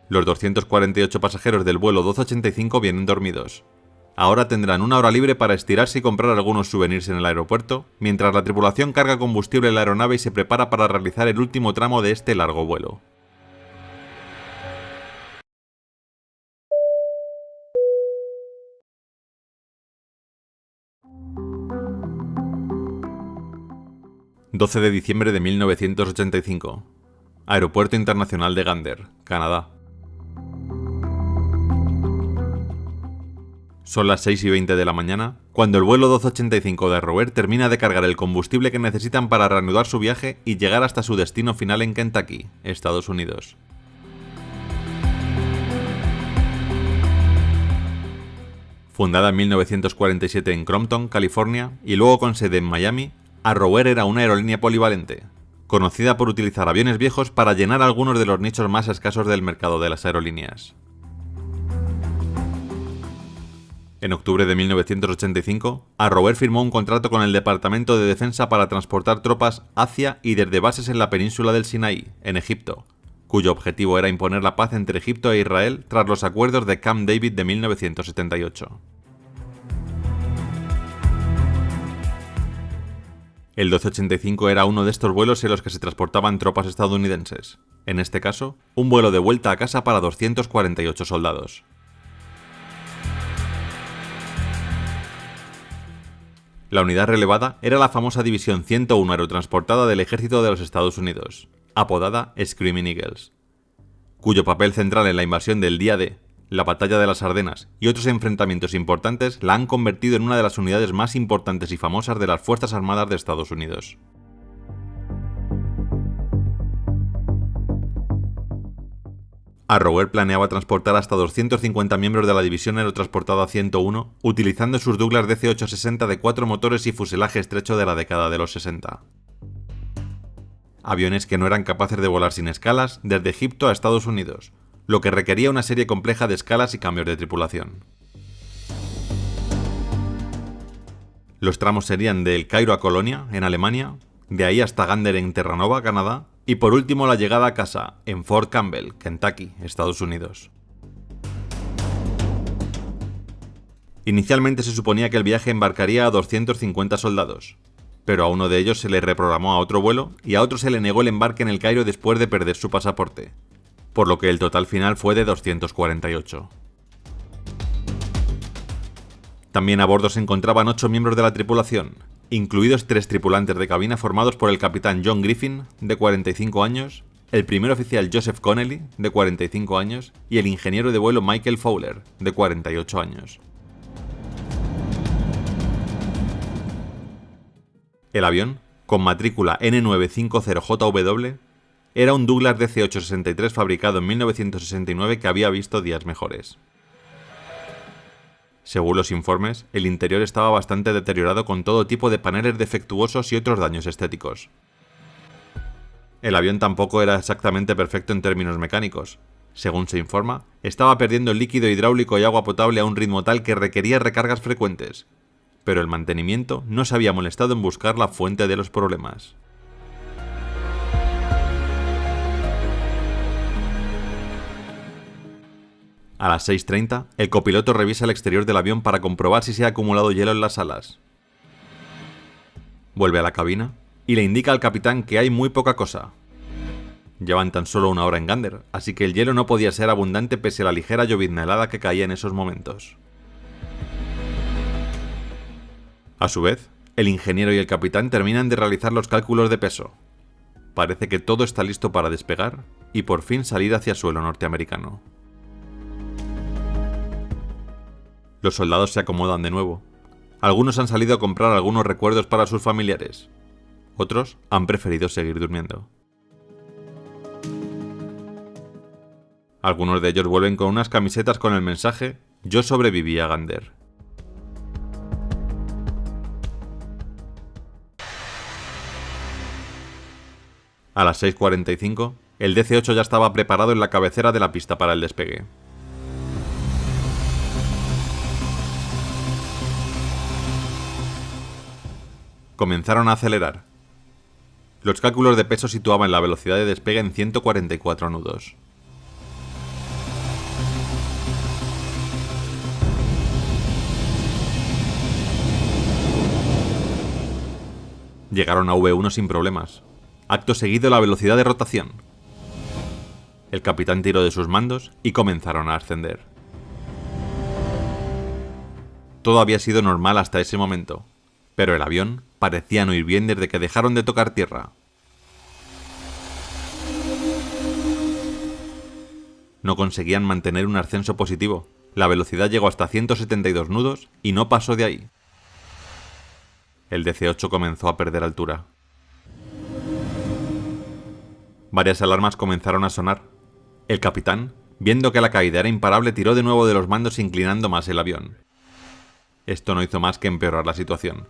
Speaker 1: Los 248 pasajeros del vuelo 1285 vienen dormidos. Ahora tendrán una hora libre para estirarse y comprar algunos souvenirs en el aeropuerto, mientras la tripulación carga combustible en la aeronave y se prepara para realizar el último tramo de este largo vuelo. ...12 de diciembre de 1985... Aeropuerto Internacional de Gander, Canadá. Son las 6:20 de la mañana, cuando el vuelo 1285 de Arrow Air termina de cargar el combustible que necesitan para reanudar su viaje y llegar hasta su destino final en Kentucky, Estados Unidos. Fundada en 1947 en Compton, California, y luego con sede en Miami, Arrow Air era una aerolínea polivalente, conocida por utilizar aviones viejos para llenar algunos de los nichos más escasos del mercado de las aerolíneas. En octubre de 1985, Arrow Air firmó un contrato con el Departamento de Defensa para transportar tropas hacia y desde bases en la península del Sinaí, en Egipto, cuyo objetivo era imponer la paz entre Egipto e Israel tras los acuerdos de Camp David de 1978. El 1285 era uno de estos vuelos en los que se transportaban tropas estadounidenses, en este caso, un vuelo de vuelta a casa para 248 soldados. La unidad relevada era la famosa División 101 aerotransportada del Ejército de los Estados Unidos, apodada Screaming Eagles, cuyo papel central en la invasión del Día D, la Batalla de las Ardenas y otros enfrentamientos importantes la han convertido en una de las unidades más importantes y famosas de las Fuerzas Armadas de Estados Unidos. Arrow Air planeaba transportar hasta 250 miembros de la División Aerotransportada 101 utilizando sus Douglas DC-860 de 4 motores y fuselaje estrecho de la década de los 60. Aviones que no eran capaces de volar sin escalas desde Egipto a Estados Unidos, lo que requería una serie compleja de escalas y cambios de tripulación. Los tramos serían de El Cairo a Colonia, en Alemania, de ahí hasta Gander en Terranova, Canadá, y por último la llegada a casa, en Fort Campbell, Kentucky, Estados Unidos. Inicialmente se suponía que el viaje embarcaría a 250 soldados, pero a uno de ellos se le reprogramó a otro vuelo y a otro se le negó el embarque en El Cairo después de perder su pasaporte, por lo que el total final fue de 248. También a bordo se encontraban 8 miembros de la tripulación, incluidos 3 tripulantes de cabina formados por el capitán John Griffin, de 45 años, el primer oficial Joseph Connelly, de 45 años, y el ingeniero de vuelo Michael Fowler, de 48 años. El avión, con matrícula N950JW, era un Douglas DC-863 fabricado en 1969 que había visto días mejores. Según los informes, el interior estaba bastante deteriorado con todo tipo de paneles defectuosos y otros daños estéticos. El avión tampoco era exactamente perfecto en términos mecánicos. Según se informa, estaba perdiendo líquido hidráulico y agua potable a un ritmo tal que requería recargas frecuentes, pero el mantenimiento no se había molestado en buscar la fuente de los problemas. A las 6:30, el copiloto revisa el exterior del avión para comprobar si se ha acumulado hielo en las alas. Vuelve a la cabina y le indica al capitán que hay muy poca cosa. Llevan tan solo 1 hora en Gander, así que el hielo no podía ser abundante pese a la ligera llovizna helada que caía en esos momentos. A su vez, el ingeniero y el capitán terminan de realizar los cálculos de peso. Parece que todo está listo para despegar y por fin salir hacia suelo norteamericano. Los soldados se acomodan de nuevo. Algunos han salido a comprar algunos recuerdos para sus familiares. Otros han preferido seguir durmiendo. Algunos de ellos vuelven con unas camisetas con el mensaje «Yo sobreviví a Gander». A las 6:45, el DC-8 ya estaba preparado en la cabecera de la pista para el despegue. Comenzaron a acelerar. Los cálculos de peso situaban la velocidad de despegue en 144 nudos. Llegaron a V1 sin problemas. Acto seguido la velocidad de rotación. El capitán tiró de sus mandos y comenzaron a ascender. Todo había sido normal hasta ese momento, pero el avión parecía no ir bien desde que dejaron de tocar tierra. No conseguían mantener un ascenso positivo. La velocidad llegó hasta 172 nudos y no pasó de ahí. El DC-8 comenzó a perder altura. Varias alarmas comenzaron a sonar. El capitán, viendo que la caída era imparable, tiró de nuevo de los mandos inclinando más el avión. Esto no hizo más que empeorar la situación.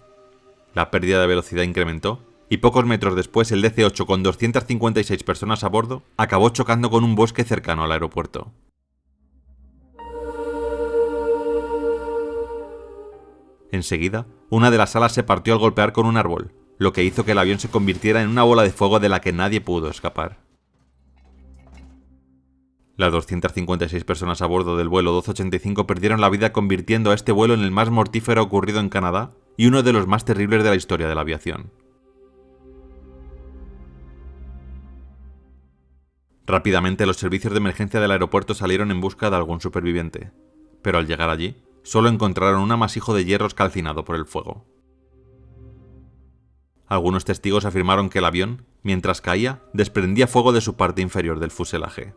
Speaker 1: La pérdida de velocidad incrementó y pocos metros después el DC-8 con 256 personas a bordo acabó chocando con un bosque cercano al aeropuerto. Enseguida, una de las alas se partió al golpear con un árbol, lo que hizo que el avión se convirtiera en una bola de fuego de la que nadie pudo escapar. Las 256 personas a bordo del vuelo 1285 perdieron la vida, convirtiendo a este vuelo en el más mortífero ocurrido en Canadá y uno de los más terribles de la historia de la aviación. Rápidamente los servicios de emergencia del aeropuerto salieron en busca de algún superviviente, pero al llegar allí, solo encontraron un amasijo de hierros calcinado por el fuego. Algunos testigos afirmaron que el avión, mientras caía, desprendía fuego de su parte inferior del fuselaje.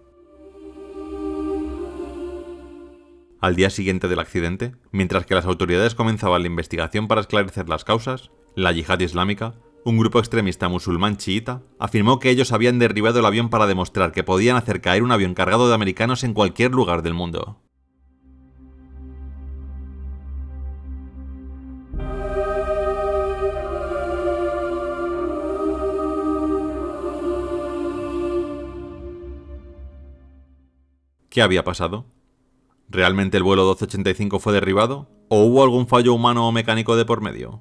Speaker 1: Al día siguiente del accidente, mientras que las autoridades comenzaban la investigación para esclarecer las causas, la Yihad Islámica, un grupo extremista musulmán chiita, afirmó que ellos habían derribado el avión para demostrar que podían hacer caer un avión cargado de americanos en cualquier lugar del mundo. ¿Qué había pasado? ¿Realmente el vuelo 1285 fue derribado? ¿O hubo algún fallo humano o mecánico de por medio?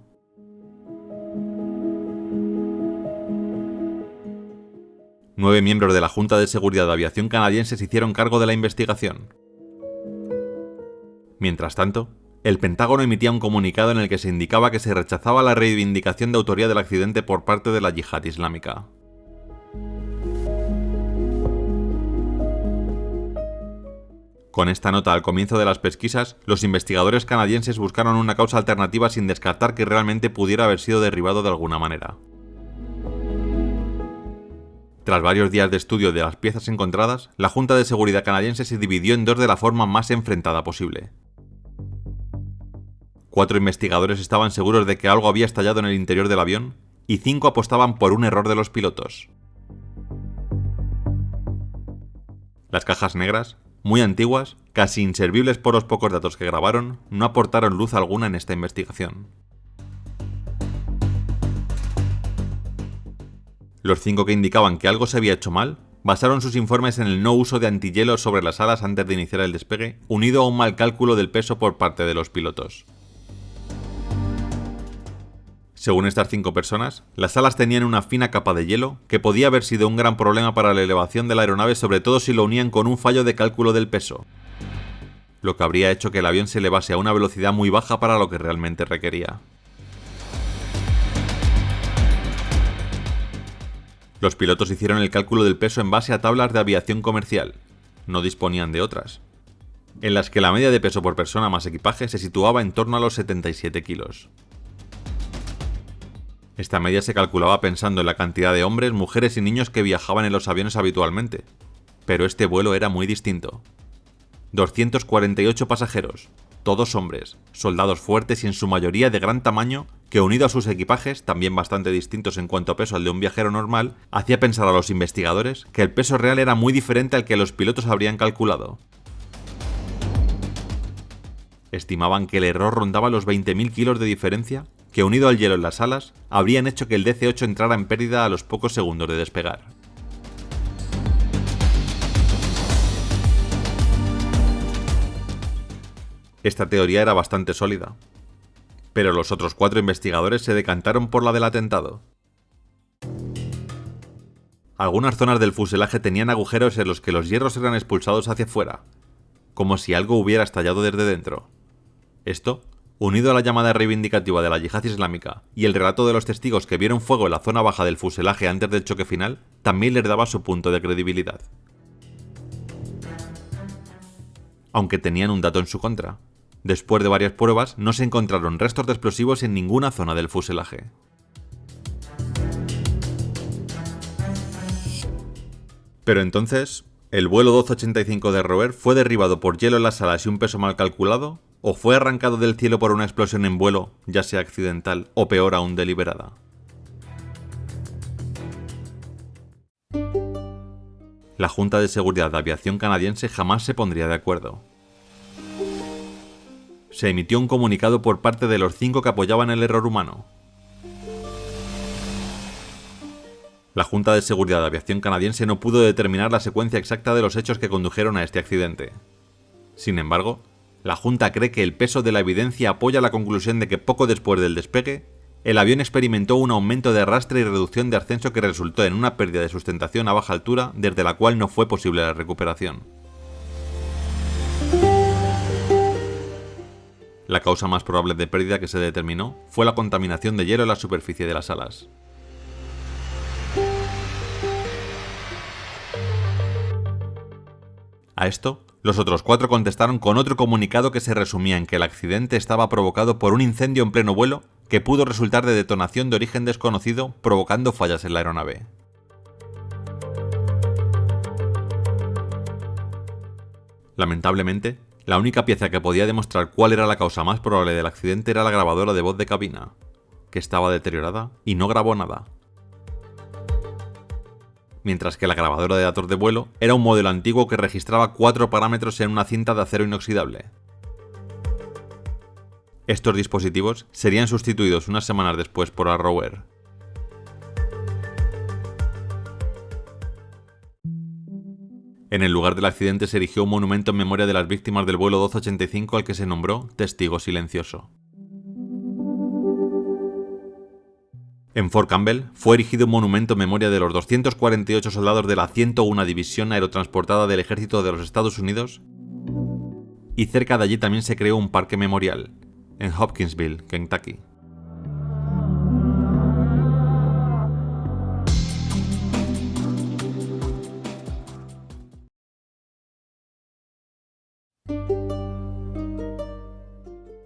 Speaker 1: Nueve miembros de la Junta de Seguridad de Aviación canadiense se hicieron cargo de la investigación. Mientras tanto, el Pentágono emitía un comunicado en el que se indicaba que se rechazaba la reivindicación de autoría del accidente por parte de la Yihad Islámica. Con esta nota al comienzo de las pesquisas, los investigadores canadienses buscaron una causa alternativa sin descartar que realmente pudiera haber sido derribado de alguna manera. Tras varios días de estudio de las piezas encontradas, la Junta de Seguridad canadiense se dividió en dos de la forma más enfrentada posible. 4 investigadores estaban seguros de que algo había estallado en el interior del avión, y 5 apostaban por un error de los pilotos. Las cajas negras, muy antiguas, casi inservibles por los pocos datos que grabaron, no aportaron luz alguna en esta investigación. Los 5 que indicaban que algo se había hecho mal basaron sus informes en el no uso de antihielo sobre las alas antes de iniciar el despegue, unido a un mal cálculo del peso por parte de los pilotos. Según estas 5 personas, las alas tenían una fina capa de hielo que podía haber sido un gran problema para la elevación de la aeronave, sobre todo si lo unían con un fallo de cálculo del peso, lo que habría hecho que el avión se elevase a una velocidad muy baja para lo que realmente requería. Los pilotos hicieron el cálculo del peso en base a tablas de aviación comercial, no disponían de otras, en las que la media de peso por persona más equipaje se situaba en torno a los 77 kilos. Esta media se calculaba pensando en la cantidad de hombres, mujeres y niños que viajaban en los aviones habitualmente, pero este vuelo era muy distinto. 248 pasajeros, todos hombres, soldados fuertes y en su mayoría de gran tamaño, que unido a sus equipajes, también bastante distintos en cuanto a peso al de un viajero normal, hacía pensar a los investigadores que el peso real era muy diferente al que los pilotos habrían calculado. Estimaban que el error rondaba los 20.000 kilos de diferencia, que unido al hielo en las alas, habrían hecho que el DC-8 entrara en pérdida a los pocos segundos de despegar. Esta teoría era bastante sólida, pero los otros 4 investigadores se decantaron por la del atentado. Algunas zonas del fuselaje tenían agujeros en los que los hierros eran expulsados hacia afuera, como si algo hubiera estallado desde dentro. Esto, unido a la llamada reivindicativa de la yihad islámica y el relato de los testigos que vieron fuego en la zona baja del fuselaje antes del choque final, también les daba su punto de credibilidad. Aunque tenían un dato en su contra. Después de varias pruebas, no se encontraron restos de explosivos en ninguna zona del fuselaje. Pero entonces, ¿el vuelo 1285 de Roer fue derribado por hielo en las alas y un peso mal calculado? ¿O fue arrancado del cielo por una explosión en vuelo, ya sea accidental o peor aún deliberada? La Junta de Seguridad de Aviación canadiense jamás se pondría de acuerdo. Se emitió un comunicado por parte de los 5 que apoyaban el error humano. La Junta de Seguridad de Aviación canadiense no pudo determinar la secuencia exacta de los hechos que condujeron a este accidente. Sin embargo, la Junta cree que el peso de la evidencia apoya la conclusión de que poco después del despegue, el avión experimentó un aumento de arrastre y reducción de ascenso que resultó en una pérdida de sustentación a baja altura, desde la cual no fue posible la recuperación. La causa más probable de pérdida que se determinó fue la contaminación de hielo en la superficie de las alas. A esto, los otros 4 contestaron con otro comunicado que se resumía en que el accidente estaba provocado por un incendio en pleno vuelo que pudo resultar de detonación de origen desconocido, provocando fallas en la aeronave. Lamentablemente, la única pieza que podía demostrar cuál era la causa más probable del accidente era la grabadora de voz de cabina, que estaba deteriorada y no grabó nada. Mientras que la grabadora de datos de vuelo era un modelo antiguo que registraba 4 parámetros en una cinta de acero inoxidable. Estos dispositivos serían sustituidos unas semanas después por Arrower. En el lugar del accidente se erigió un monumento en memoria de las víctimas del vuelo 1285 al que se nombró Testigo Silencioso. En Fort Campbell fue erigido un monumento en memoria de los 248 soldados de la 101 División Aerotransportada del Ejército de los Estados Unidos, y cerca de allí también se creó un parque memorial, en Hopkinsville, Kentucky.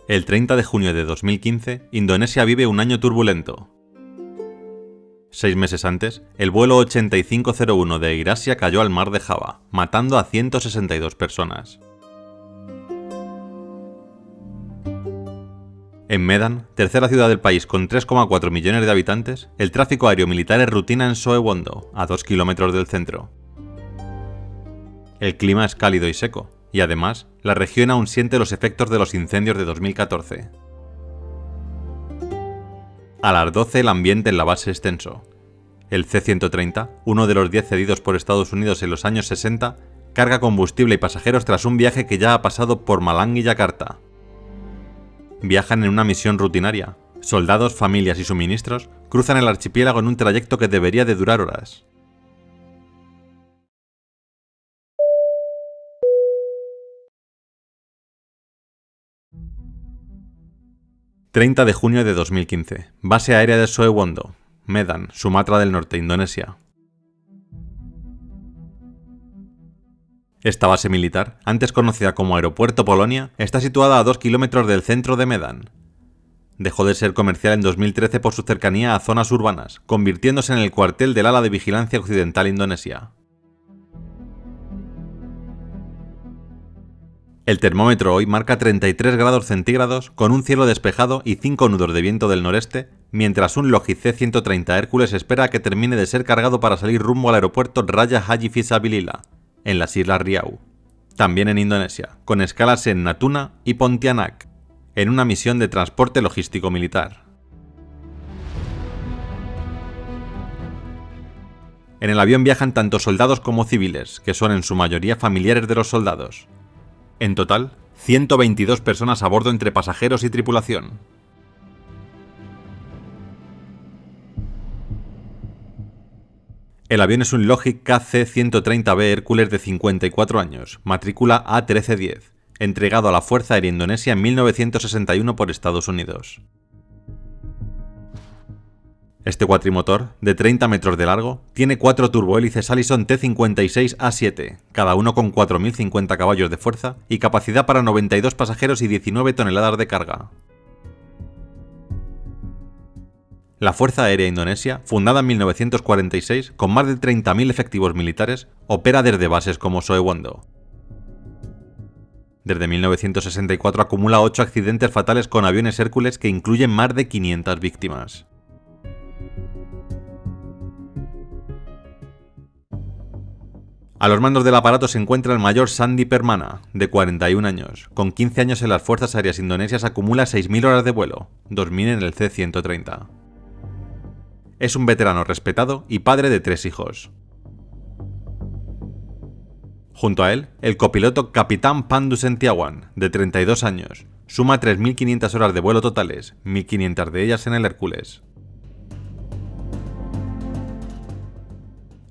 Speaker 1: El 30 de junio de 2015, Indonesia vive un año turbulento. 6 meses antes, el vuelo 8501 de AirAsia cayó al mar de Java, matando a 162 personas. En Medan, tercera ciudad del país con 3,4 millones de habitantes, el tráfico aéreo militar es rutina en Soewondo, a 2 kilómetros del centro. El clima es cálido y seco, y además, la región aún siente los efectos de los incendios de 2014. A las 12 el ambiente en la base es tenso. El C-130, uno de los 10 cedidos por Estados Unidos en los años 60, carga combustible y pasajeros tras un viaje que ya ha pasado por Malang y Yakarta. Viajan en una misión rutinaria. Soldados, familias y suministros cruzan el archipiélago en un trayecto que debería de durar horas. ...30 de junio de 2015... Base aérea de Soewondo, Medan, Sumatra del Norte, Indonesia. Esta base militar, antes conocida como Aeropuerto Polonia, está situada a 2 kilómetros del centro de Medan. Dejó de ser comercial en 2013 por su cercanía a zonas urbanas, convirtiéndose en el cuartel del ala de vigilancia occidental indonesia. El termómetro hoy marca 33 grados centígrados con un cielo despejado y 5 nudos de viento del noreste, mientras un Lockheed C-130 Hércules espera a que termine de ser cargado para salir rumbo al aeropuerto Raya Haji Fisabilillah, en las Islas Riau, también en Indonesia, con escalas en Natuna y Pontianak, en una misión de transporte logístico militar. En el avión viajan tanto soldados como civiles, que son en su mayoría familiares de los soldados. En total, 122 personas a bordo entre pasajeros y tripulación. El avión es un Lockheed KC-130B Hércules de 54 años, matrícula A1310, entregado a la Fuerza Aérea Indonesia en 1961 por Estados Unidos. Este cuatrimotor, de 30 metros de largo, tiene 4 turbohélices Allison T56A7, cada uno con 4.050 caballos de fuerza y capacidad para 92 pasajeros y 19 toneladas de carga. La Fuerza Aérea Indonesia, fundada en 1946 con más de 30.000 efectivos militares, opera desde bases como Soewondo. Desde 1964 acumula 8 accidentes fatales con aviones Hércules que incluyen más de 500 víctimas. A los mandos del aparato se encuentra el mayor Sandi Permana, de 41 años. Con 15 años en las Fuerzas Aéreas Indonesias acumula 6.000 horas de vuelo, 2.000 en el C-130. Es un veterano respetado y padre de 3 hijos. Junto a él, el copiloto Capitán Pandu Sentiawan, de 32 años. Suma 3.500 horas de vuelo totales, 1.500 de ellas en el Hércules.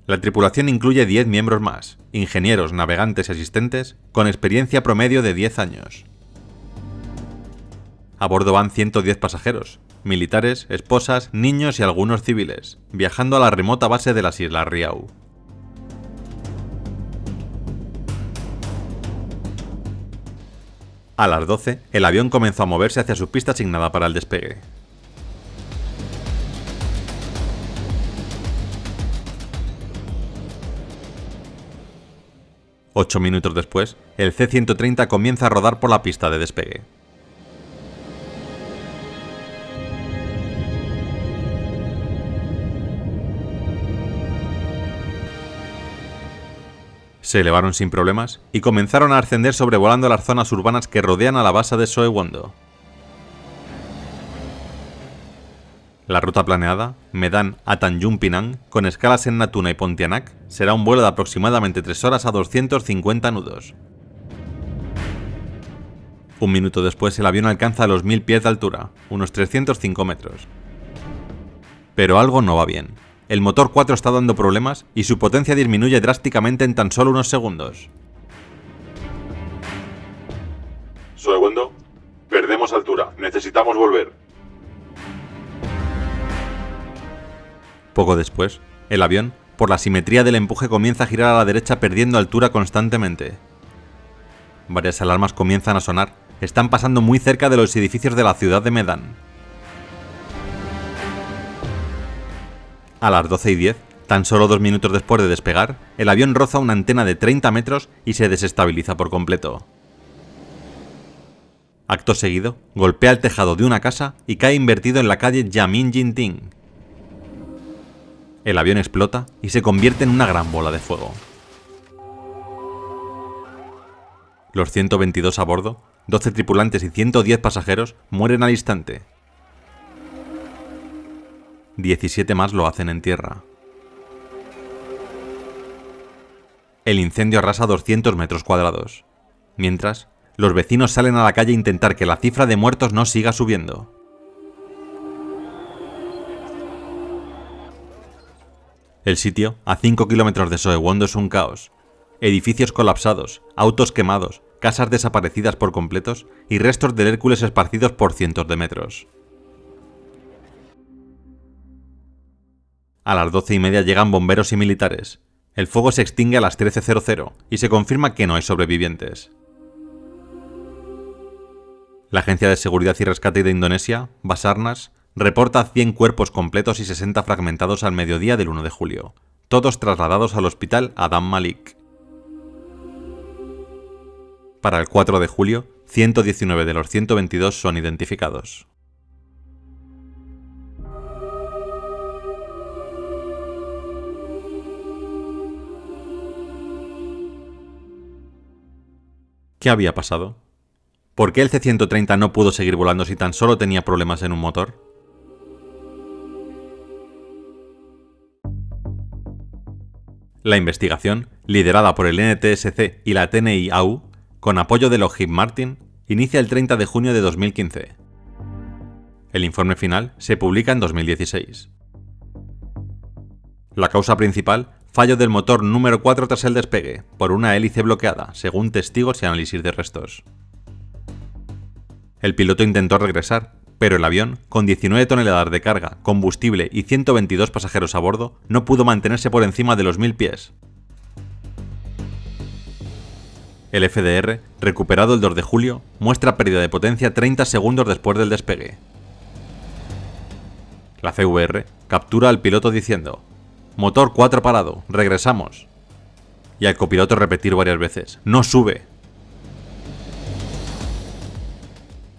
Speaker 1: La tripulación incluye 10 miembros más, ingenieros, navegantes y asistentes, con experiencia promedio de 10 años. A bordo van 110 pasajeros, militares, esposas, niños y algunos civiles, viajando a la remota base de las Islas Riau. A las 12, el avión comenzó a moverse hacia su pista asignada para el despegue. Ocho minutos después, el C-130 comienza a rodar por la pista de despegue. Se elevaron sin problemas y comenzaron a ascender sobrevolando las zonas urbanas que rodean a la base de Soewondo. La ruta planeada, Medan a Tanjung Pinang, con escalas en Natuna y Pontianak, será un vuelo de aproximadamente 3 horas a 250 nudos. Un minuto después el avión alcanza los 1000 pies de altura, unos 305 metros. Pero algo no va bien. El motor 4 está dando problemas y su potencia disminuye drásticamente en tan solo unos segundos.
Speaker 3: Soewondo, perdemos altura. Necesitamos volver.
Speaker 1: Poco después, el avión, por la simetría del empuje, comienza a girar a la derecha perdiendo altura constantemente. Varias alarmas comienzan a sonar. Están pasando muy cerca de los edificios de la ciudad de Medan. A las 12:10, tan solo 2 minutos después de despegar, el avión roza una antena de 30 metros y se desestabiliza por completo. Acto seguido, golpea el tejado de una casa y cae invertido en la calle Yamin Jinting. El avión explota y se convierte en una gran bola de fuego. Los 122 a bordo, 12 tripulantes y 110 pasajeros mueren al instante. 17 más lo hacen en tierra. El incendio arrasa 200 metros cuadrados. Mientras, los vecinos salen a la calle a intentar que la cifra de muertos no siga subiendo. El sitio, a 5 kilómetros de Soewondo, es un caos. Edificios colapsados, autos quemados, casas desaparecidas por completos y restos del Hércules esparcidos por cientos de metros. A las 12:30 llegan bomberos y militares. El fuego se extingue a las 13:00 y se confirma que no hay sobrevivientes. La Agencia de Seguridad y Rescate de Indonesia, Basarnas, reporta 100 cuerpos completos y 60 fragmentados al mediodía del 1 de julio, todos trasladados al hospital Adam Malik. Para el 4 de julio, 119 de los 122 son identificados. ¿Qué había pasado? ¿Por qué el C-130 no pudo seguir volando si tan solo tenía problemas en un motor? La investigación, liderada por el NTSC y la TNI-AU, con apoyo de Lockheed Martin, inicia el 30 de junio de 2015. El informe final se publica en 2016. La causa principal: fallo del motor número 4 tras el despegue, por una hélice bloqueada, según testigos y análisis de restos. El piloto intentó regresar, pero el avión, con 19 toneladas de carga, combustible y 122 pasajeros a bordo, no pudo mantenerse por encima de los 1000 pies. El FDR, recuperado el 2 de julio, muestra pérdida de potencia 30 segundos después del despegue. La CVR captura al piloto diciendo: «Motor 4 parado, regresamos». Y al copiloto repetir varias veces: «¡No sube!».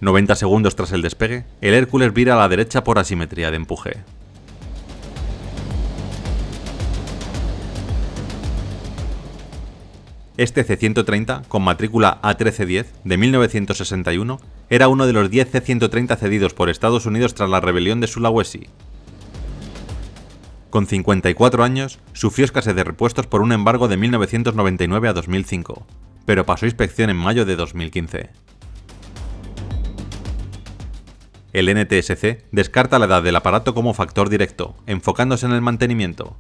Speaker 1: 90 segundos tras el despegue, el Hércules vira a la derecha por asimetría de empuje. Este C-130, con matrícula A1310 de 1961, era uno de los 10 C-130 cedidos por Estados Unidos tras la rebelión de Sulawesi. Con 54 años, sufrió escasez de repuestos por un embargo de 1999 a 2005, pero pasó inspección en mayo de 2015. El NTSC descarta la edad del aparato como factor directo, enfocándose en el mantenimiento.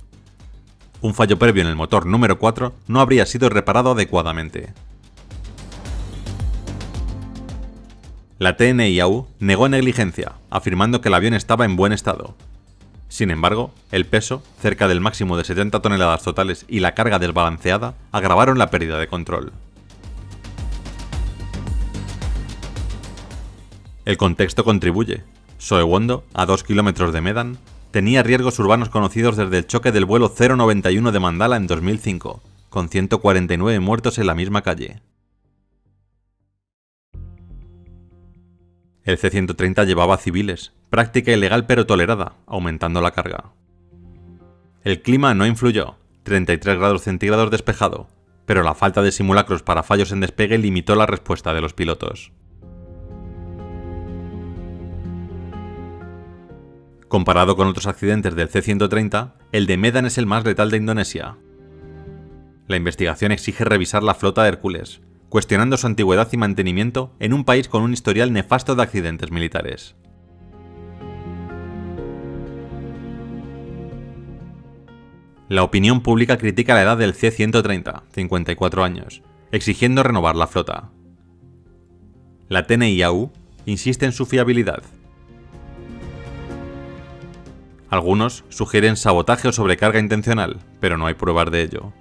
Speaker 1: Un fallo previo en el motor número 4 no habría sido reparado adecuadamente. La TNI-AU negó negligencia, afirmando que el avión estaba en buen estado. Sin embargo, el peso, cerca del máximo de 70 toneladas totales, y la carga desbalanceada agravaron la pérdida de control. El contexto contribuye. Soewondo, a 2 kilómetros de Medan, tenía riesgos urbanos conocidos desde el choque del vuelo 091 de Mandala en 2005, con 149 muertos en la misma calle. El C-130 llevaba civiles, práctica ilegal pero tolerada, aumentando la carga. El clima no influyó, 33 grados centígrados despejado, pero la falta de simulacros para fallos en despegue limitó la respuesta de los pilotos. Comparado con otros accidentes del C-130, el de Medan es el más letal de Indonesia. La investigación exige revisar la flota de Hércules, cuestionando su antigüedad y mantenimiento en un país con un historial nefasto de accidentes militares. La opinión pública critica la edad del C-130, 54 años, exigiendo renovar la flota. La TNI-AU insiste en su fiabilidad. Algunos sugieren sabotaje o sobrecarga intencional, pero no hay pruebas de ello.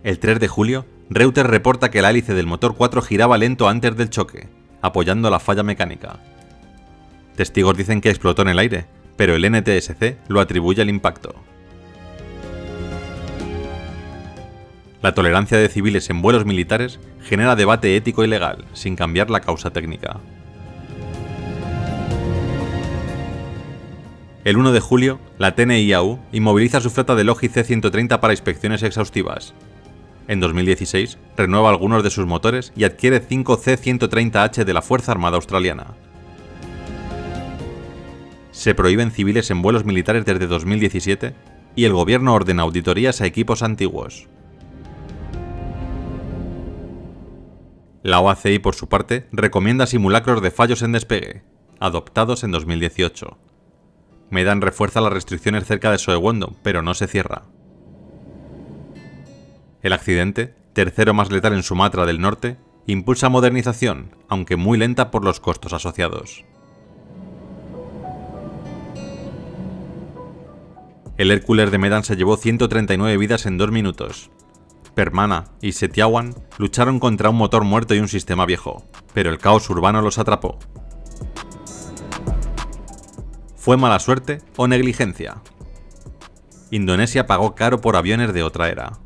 Speaker 1: El 3 de julio, Reuters reporta que la hélice del motor 4 giraba lento antes del choque, apoyando la falla mecánica. Testigos dicen que explotó en el aire, pero el NTSC lo atribuye al impacto. La tolerancia de civiles en vuelos militares genera debate ético y legal, sin cambiar la causa técnica. El 1 de julio, la TNIAU inmoviliza su flota de Logi C-130 para inspecciones exhaustivas. En 2016, renueva algunos de sus motores y adquiere 5 C-130H de la Fuerza Armada Australiana. Se prohíben civiles en vuelos militares desde 2017 y el gobierno ordena auditorías a equipos antiguos. La OACI, por su parte, recomienda simulacros de fallos en despegue, adoptados en 2018. Medan refuerza las restricciones cerca de Soewondo, pero no se cierra. El accidente, tercero más letal en Sumatra del Norte, impulsa modernización, aunque muy lenta por los costos asociados. El Hércules de Medan se llevó 139 vidas en 2 minutos. Permana y Setiawan lucharon contra un motor muerto y un sistema viejo, pero el caos urbano los atrapó. ¿Fue mala suerte o negligencia? Indonesia pagó caro por aviones de otra era.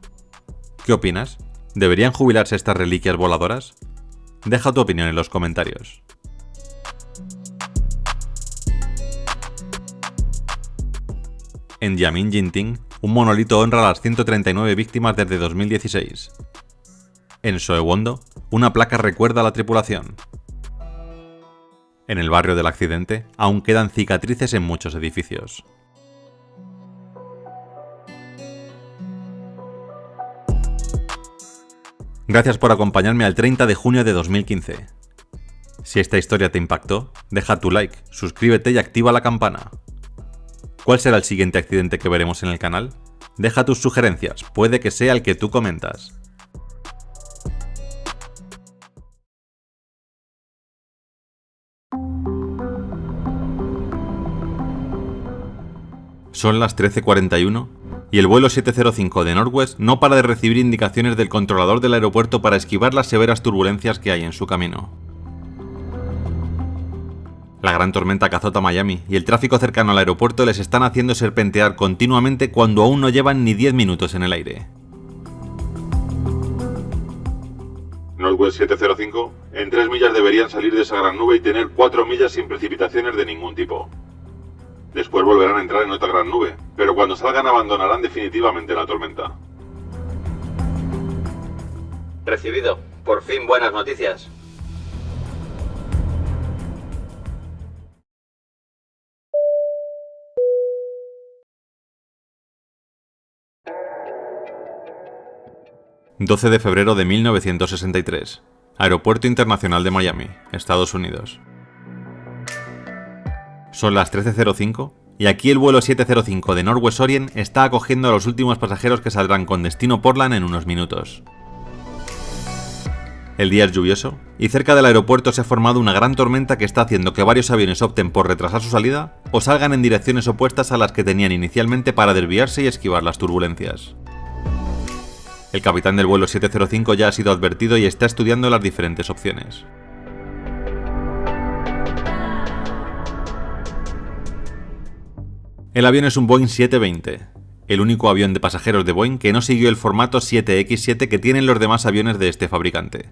Speaker 1: ¿Qué opinas? ¿Deberían jubilarse estas reliquias voladoras? Deja tu opinión en los comentarios. En Yamin Jinting, un monolito honra a las 139 víctimas desde 2016. En Soewondo, una placa recuerda a la tripulación. En el barrio del accidente, aún quedan cicatrices en muchos edificios. Gracias por acompañarme al 30 de junio de 2015. Si esta historia te impactó, deja tu like, suscríbete y activa la campana. ¿Cuál será el siguiente accidente que veremos en el canal? Deja tus sugerencias, puede que sea el que tú comentas. Son las 13:41 y el vuelo 705 de Northwest no para de recibir indicaciones del controlador del aeropuerto para esquivar las severas turbulencias que hay en su camino. La gran tormenta que azota Miami y el tráfico cercano al aeropuerto les están haciendo serpentear continuamente cuando aún no llevan ni 10 minutos en el aire.
Speaker 3: Northwest 705, en 3 millas deberían salir de esa gran nube y tener 4 millas sin precipitaciones de ningún tipo. Después volverán a entrar en otra gran nube, pero cuando salgan abandonarán definitivamente la tormenta.
Speaker 2: Recibido. Por fin buenas noticias.
Speaker 1: ...12 de febrero de 1963... Aeropuerto Internacional de Miami, Estados Unidos. Son las 13:05 y aquí el vuelo 705 de Northwest Orient está acogiendo a los últimos pasajeros que saldrán con destino Portland en unos minutos. El día es lluvioso y cerca del aeropuerto se ha formado una gran tormenta que está haciendo que varios aviones opten por retrasar su salida o salgan en direcciones opuestas a las que tenían inicialmente para desviarse y esquivar las turbulencias. El capitán del vuelo 705 ya ha sido advertido y está estudiando las diferentes opciones. El avión es un Boeing 720, el único avión de pasajeros de Boeing que no siguió el formato 7X7 que tienen los demás aviones de este fabricante.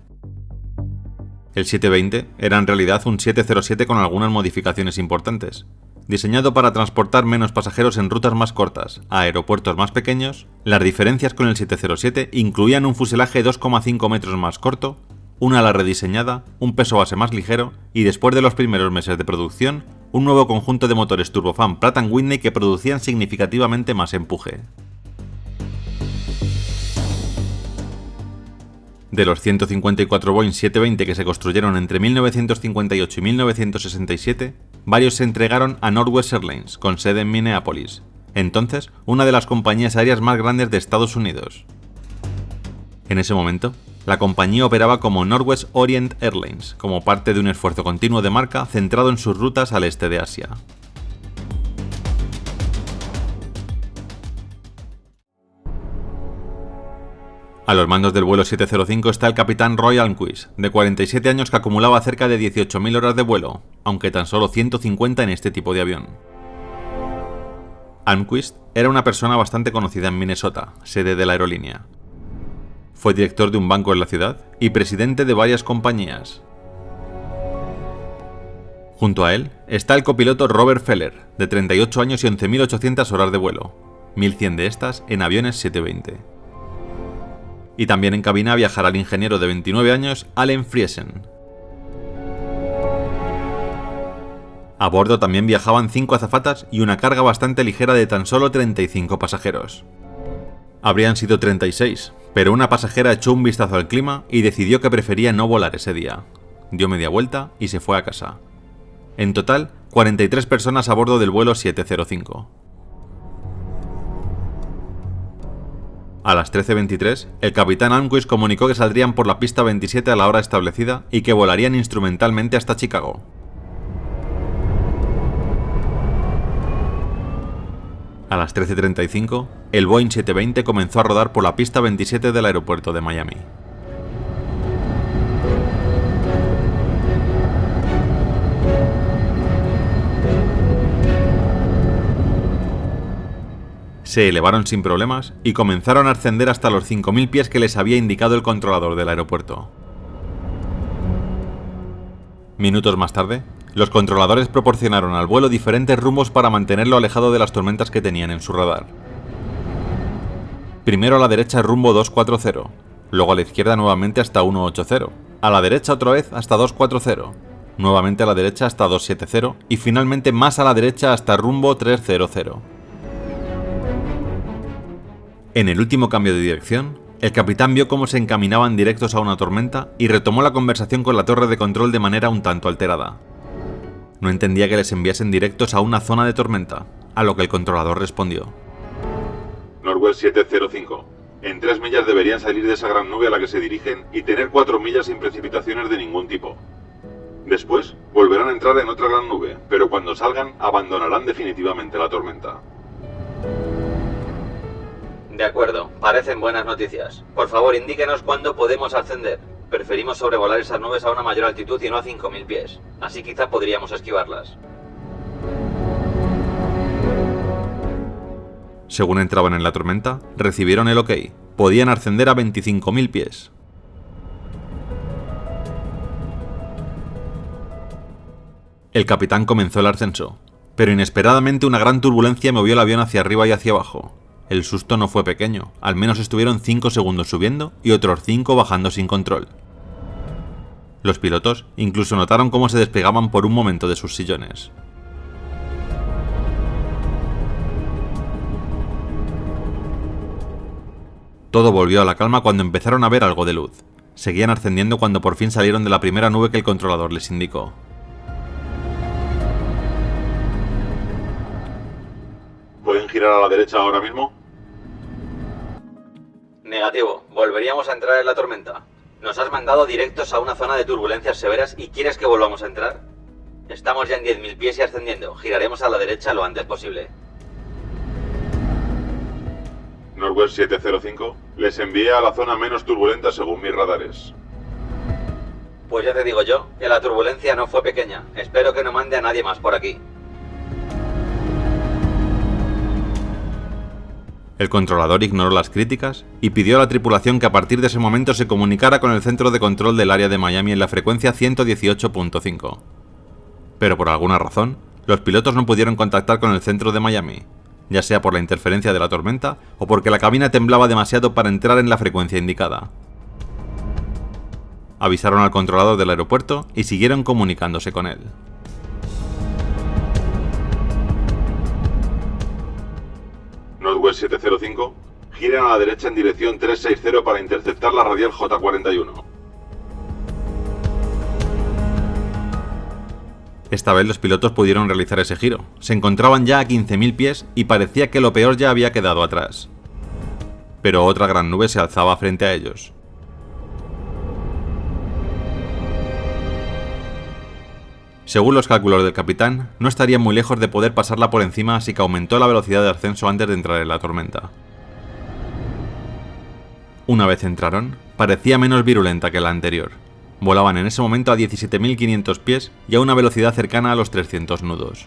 Speaker 1: El 720 era en realidad un 707 con algunas modificaciones importantes. Diseñado para transportar menos pasajeros en rutas más cortas, a aeropuertos más pequeños, las diferencias con el 707 incluían un fuselaje 2,5 metros más corto, una ala rediseñada, un peso base más ligero y después de los primeros meses de producción, un nuevo conjunto de motores turbofan Pratt & Whitney que producían significativamente más empuje. De los 154 Boeing 720 que se construyeron entre 1958 y 1967, varios se entregaron a Northwest Airlines, con sede en Minneapolis, entonces una de las compañías aéreas más grandes de Estados Unidos. En ese momento, la compañía operaba como Northwest Orient Airlines, como parte de un esfuerzo continuo de marca centrado en sus rutas al este de Asia. A los mandos del vuelo 705 está el capitán Roy Almquist, de 47 años que acumulaba cerca de 18.000 horas de vuelo, aunque tan solo 150 en este tipo de avión. Almquist era una persona bastante conocida en Minnesota, sede de la aerolínea. Fue director de un banco en la ciudad y presidente de varias compañías. Junto a él está el copiloto Robert Feller, de 38 años y 11.800 horas de vuelo, 1.100 de estas en aviones 720. Y también en cabina viajará el ingeniero de 29 años Allen Friesen. A bordo también viajaban 5 azafatas y una carga bastante ligera de tan solo 35 pasajeros. Habrían sido 36, pero una pasajera echó un vistazo al clima y decidió que prefería no volar ese día. Dio media vuelta y se fue a casa. En total, 43 personas a bordo del vuelo 705. A las 13:23, el capitán Almquist comunicó que saldrían por la pista 27 a la hora establecida y que volarían instrumentalmente hasta Chicago. A las 13:35, el Boeing 720 comenzó a rodar por la pista 27 del aeropuerto de Miami. Se elevaron sin problemas y comenzaron a ascender hasta los 5.000 pies que les había indicado el controlador del aeropuerto. Minutos más tarde, los controladores proporcionaron al vuelo diferentes rumbos para mantenerlo alejado de las tormentas que tenían en su radar. Primero a la derecha rumbo 240, luego a la izquierda nuevamente hasta 180, a la derecha otra vez hasta 240, nuevamente a la derecha hasta 270 y finalmente más a la derecha hasta rumbo 300. En el último cambio de dirección, el capitán vio cómo se encaminaban directos a una tormenta y retomó la conversación con la torre de control de manera un tanto alterada. No entendía que les enviasen directos a una zona de tormenta, a lo que el controlador respondió.
Speaker 3: Northwest 705. En 3 millas deberían salir de esa gran nube a la que se dirigen y tener 4 millas sin precipitaciones de ningún tipo. Después, volverán a entrar en otra gran nube, pero cuando salgan, abandonarán definitivamente la tormenta.
Speaker 2: De acuerdo, parecen buenas noticias. Por favor, indíquenos cuándo podemos ascender. Preferimos sobrevolar esas nubes a una mayor altitud y no a 5.000 pies. Así quizá podríamos esquivarlas.
Speaker 1: Según entraban en la tormenta, recibieron el OK. Podían ascender a 25.000 pies. El capitán comenzó el ascenso, pero inesperadamente una gran turbulencia movió el avión hacia arriba y hacia abajo. El susto no fue pequeño, al menos estuvieron 5 segundos subiendo y otros 5 bajando sin control. Los pilotos incluso notaron cómo se despegaban por un momento de sus sillones. Todo volvió a la calma cuando empezaron a ver algo de luz. Seguían ascendiendo cuando por fin salieron de la primera nube que el controlador les indicó.
Speaker 3: ¿Pueden girar a la derecha ahora mismo?
Speaker 2: Negativo, volveríamos a entrar en la tormenta. Nos has mandado directos a una zona de turbulencias severas y ¿quieres que volvamos a entrar? Estamos ya en 10.000 pies y ascendiendo. Giraremos a la derecha lo antes posible.
Speaker 3: Northwest 705. Les envié a la zona menos turbulenta según mis radares.
Speaker 2: Pues ya te digo yo, que la turbulencia no fue pequeña. Espero que no mande a nadie más por aquí.
Speaker 1: El controlador ignoró las críticas y pidió a la tripulación que a partir de ese momento se comunicara con el centro de control del área de Miami en la frecuencia 118.5. Pero por alguna razón, los pilotos no pudieron contactar con el centro de Miami, ya sea por la interferencia de la tormenta o porque la cabina temblaba demasiado para entrar en la frecuencia indicada. Avisaron al controlador del aeropuerto y siguieron comunicándose con él.
Speaker 3: Northwest 705, giren a la derecha en dirección 360 para interceptar la radial J41.
Speaker 1: Esta vez los pilotos pudieron realizar ese giro. Se encontraban ya a 15.000 pies y parecía que lo peor ya había quedado atrás. Pero otra gran nube se alzaba frente a ellos. Según los cálculos del capitán, no estarían muy lejos de poder pasarla por encima, así que aumentó la velocidad de ascenso antes de entrar en la tormenta. Una vez entraron, parecía menos virulenta que la anterior. Volaban en ese momento a 17.500 pies y a una velocidad cercana a los 300 nudos.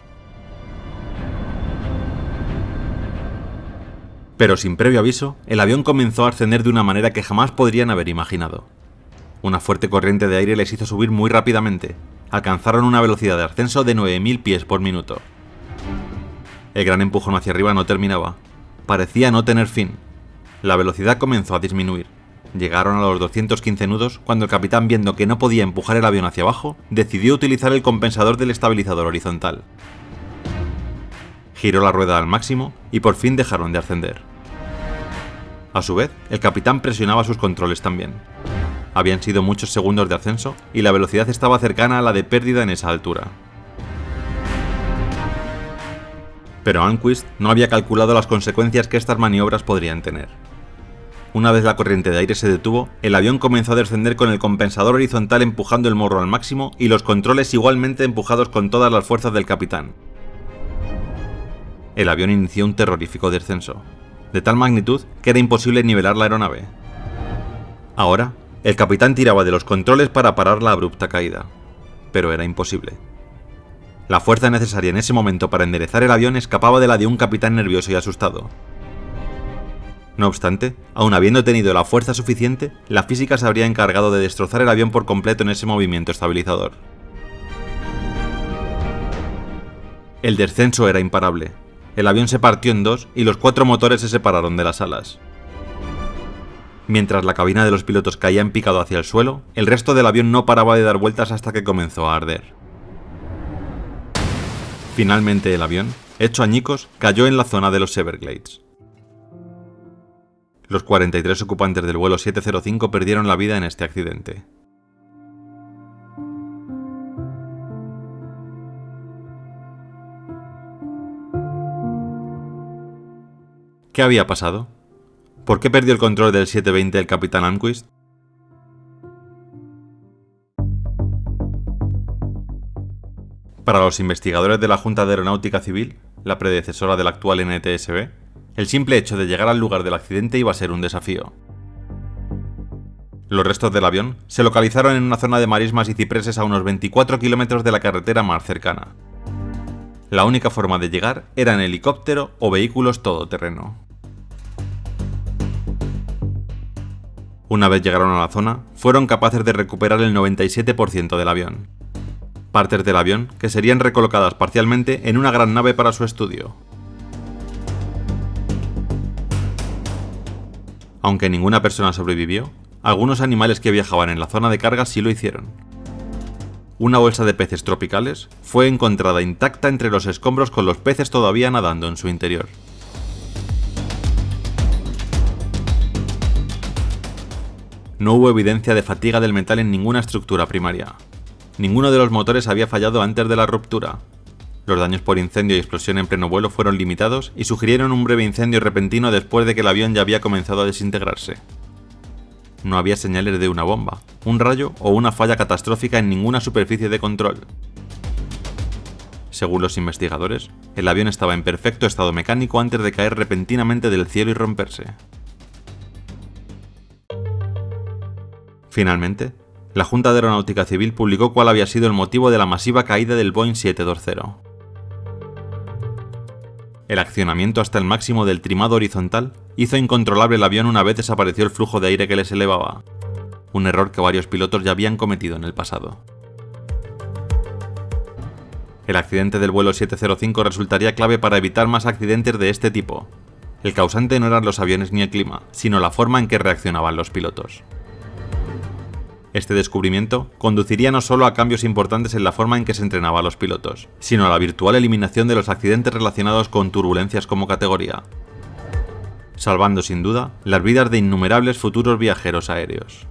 Speaker 1: Pero sin previo aviso, el avión comenzó a ascender de una manera que jamás podrían haber imaginado. Una fuerte corriente de aire les hizo subir muy rápidamente, alcanzaron una velocidad de ascenso de 9.000 pies por minuto. El gran empujón hacia arriba no terminaba. Parecía no tener fin. La velocidad comenzó a disminuir. Llegaron a los 215 nudos cuando el capitán, viendo que no podía empujar el avión hacia abajo, decidió utilizar el compensador del estabilizador horizontal. Giró la rueda al máximo y por fin dejaron de ascender. A su vez, el capitán presionaba sus controles también. Habían sido muchos segundos de ascenso y la velocidad estaba cercana a la de pérdida en esa altura. Pero Almquist no había calculado las consecuencias que estas maniobras podrían tener. Una vez la corriente de aire se detuvo, el avión comenzó a descender con el compensador horizontal empujando el morro al máximo y los controles igualmente empujados con todas las fuerzas del capitán. El avión inició un terrorífico descenso, de tal magnitud que era imposible nivelar la aeronave. Ahora, el capitán tiraba de los controles para parar la abrupta caída, pero era imposible. La fuerza necesaria en ese momento para enderezar el avión escapaba de la de un capitán nervioso y asustado. No obstante, aun habiendo tenido la fuerza suficiente, la física se habría encargado de destrozar el avión por completo en ese movimiento estabilizador. El descenso era imparable. El avión se partió en dos y los 4 motores se separaron de las alas. Mientras la cabina de los pilotos caía en picado hacia el suelo, el resto del avión no paraba de dar vueltas hasta que comenzó a arder. Finalmente el avión, hecho añicos, cayó en la zona de los Everglades. Los 43 ocupantes del vuelo 705 perdieron la vida en este accidente. ¿Qué había pasado? ¿Por qué perdió el control del 720 el capitán Almquist? Para los investigadores de la Junta de Aeronáutica Civil, la predecesora del actual NTSB, el simple hecho de llegar al lugar del accidente iba a ser un desafío. Los restos del avión se localizaron en una zona de marismas y cipreses a unos 24 kilómetros de la carretera más cercana. La única forma de llegar era en helicóptero o vehículos todoterreno. Una vez llegaron a la zona, fueron capaces de recuperar el 97% del avión. Partes del avión que serían recolocadas parcialmente en una gran nave para su estudio. Aunque ninguna persona sobrevivió, algunos animales que viajaban en la zona de carga sí lo hicieron. Una bolsa de peces tropicales fue encontrada intacta entre los escombros con los peces todavía nadando en su interior. No hubo evidencia de fatiga del metal en ninguna estructura primaria. Ninguno de los motores había fallado antes de la ruptura. Los daños por incendio y explosión en pleno vuelo fueron limitados y sugirieron un breve incendio repentino después de que el avión ya había comenzado a desintegrarse. No había señales de una bomba, un rayo o una falla catastrófica en ninguna superficie de control. Según los investigadores, el avión estaba en perfecto estado mecánico antes de caer repentinamente del cielo y romperse. Finalmente, la Junta de Aeronáutica Civil publicó cuál había sido el motivo de la masiva caída del Boeing 720. El accionamiento hasta el máximo del trimado horizontal hizo incontrolable el avión una vez desapareció el flujo de aire que les elevaba, un error que varios pilotos ya habían cometido en el pasado. El accidente del vuelo 705 resultaría clave para evitar más accidentes de este tipo. El causante no eran los aviones ni el clima, sino la forma en que reaccionaban los pilotos. Este descubrimiento conduciría no solo a cambios importantes en la forma en que se entrenaba a los pilotos, sino a la virtual eliminación de los accidentes relacionados con turbulencias como categoría, salvando sin duda las vidas de innumerables futuros viajeros aéreos.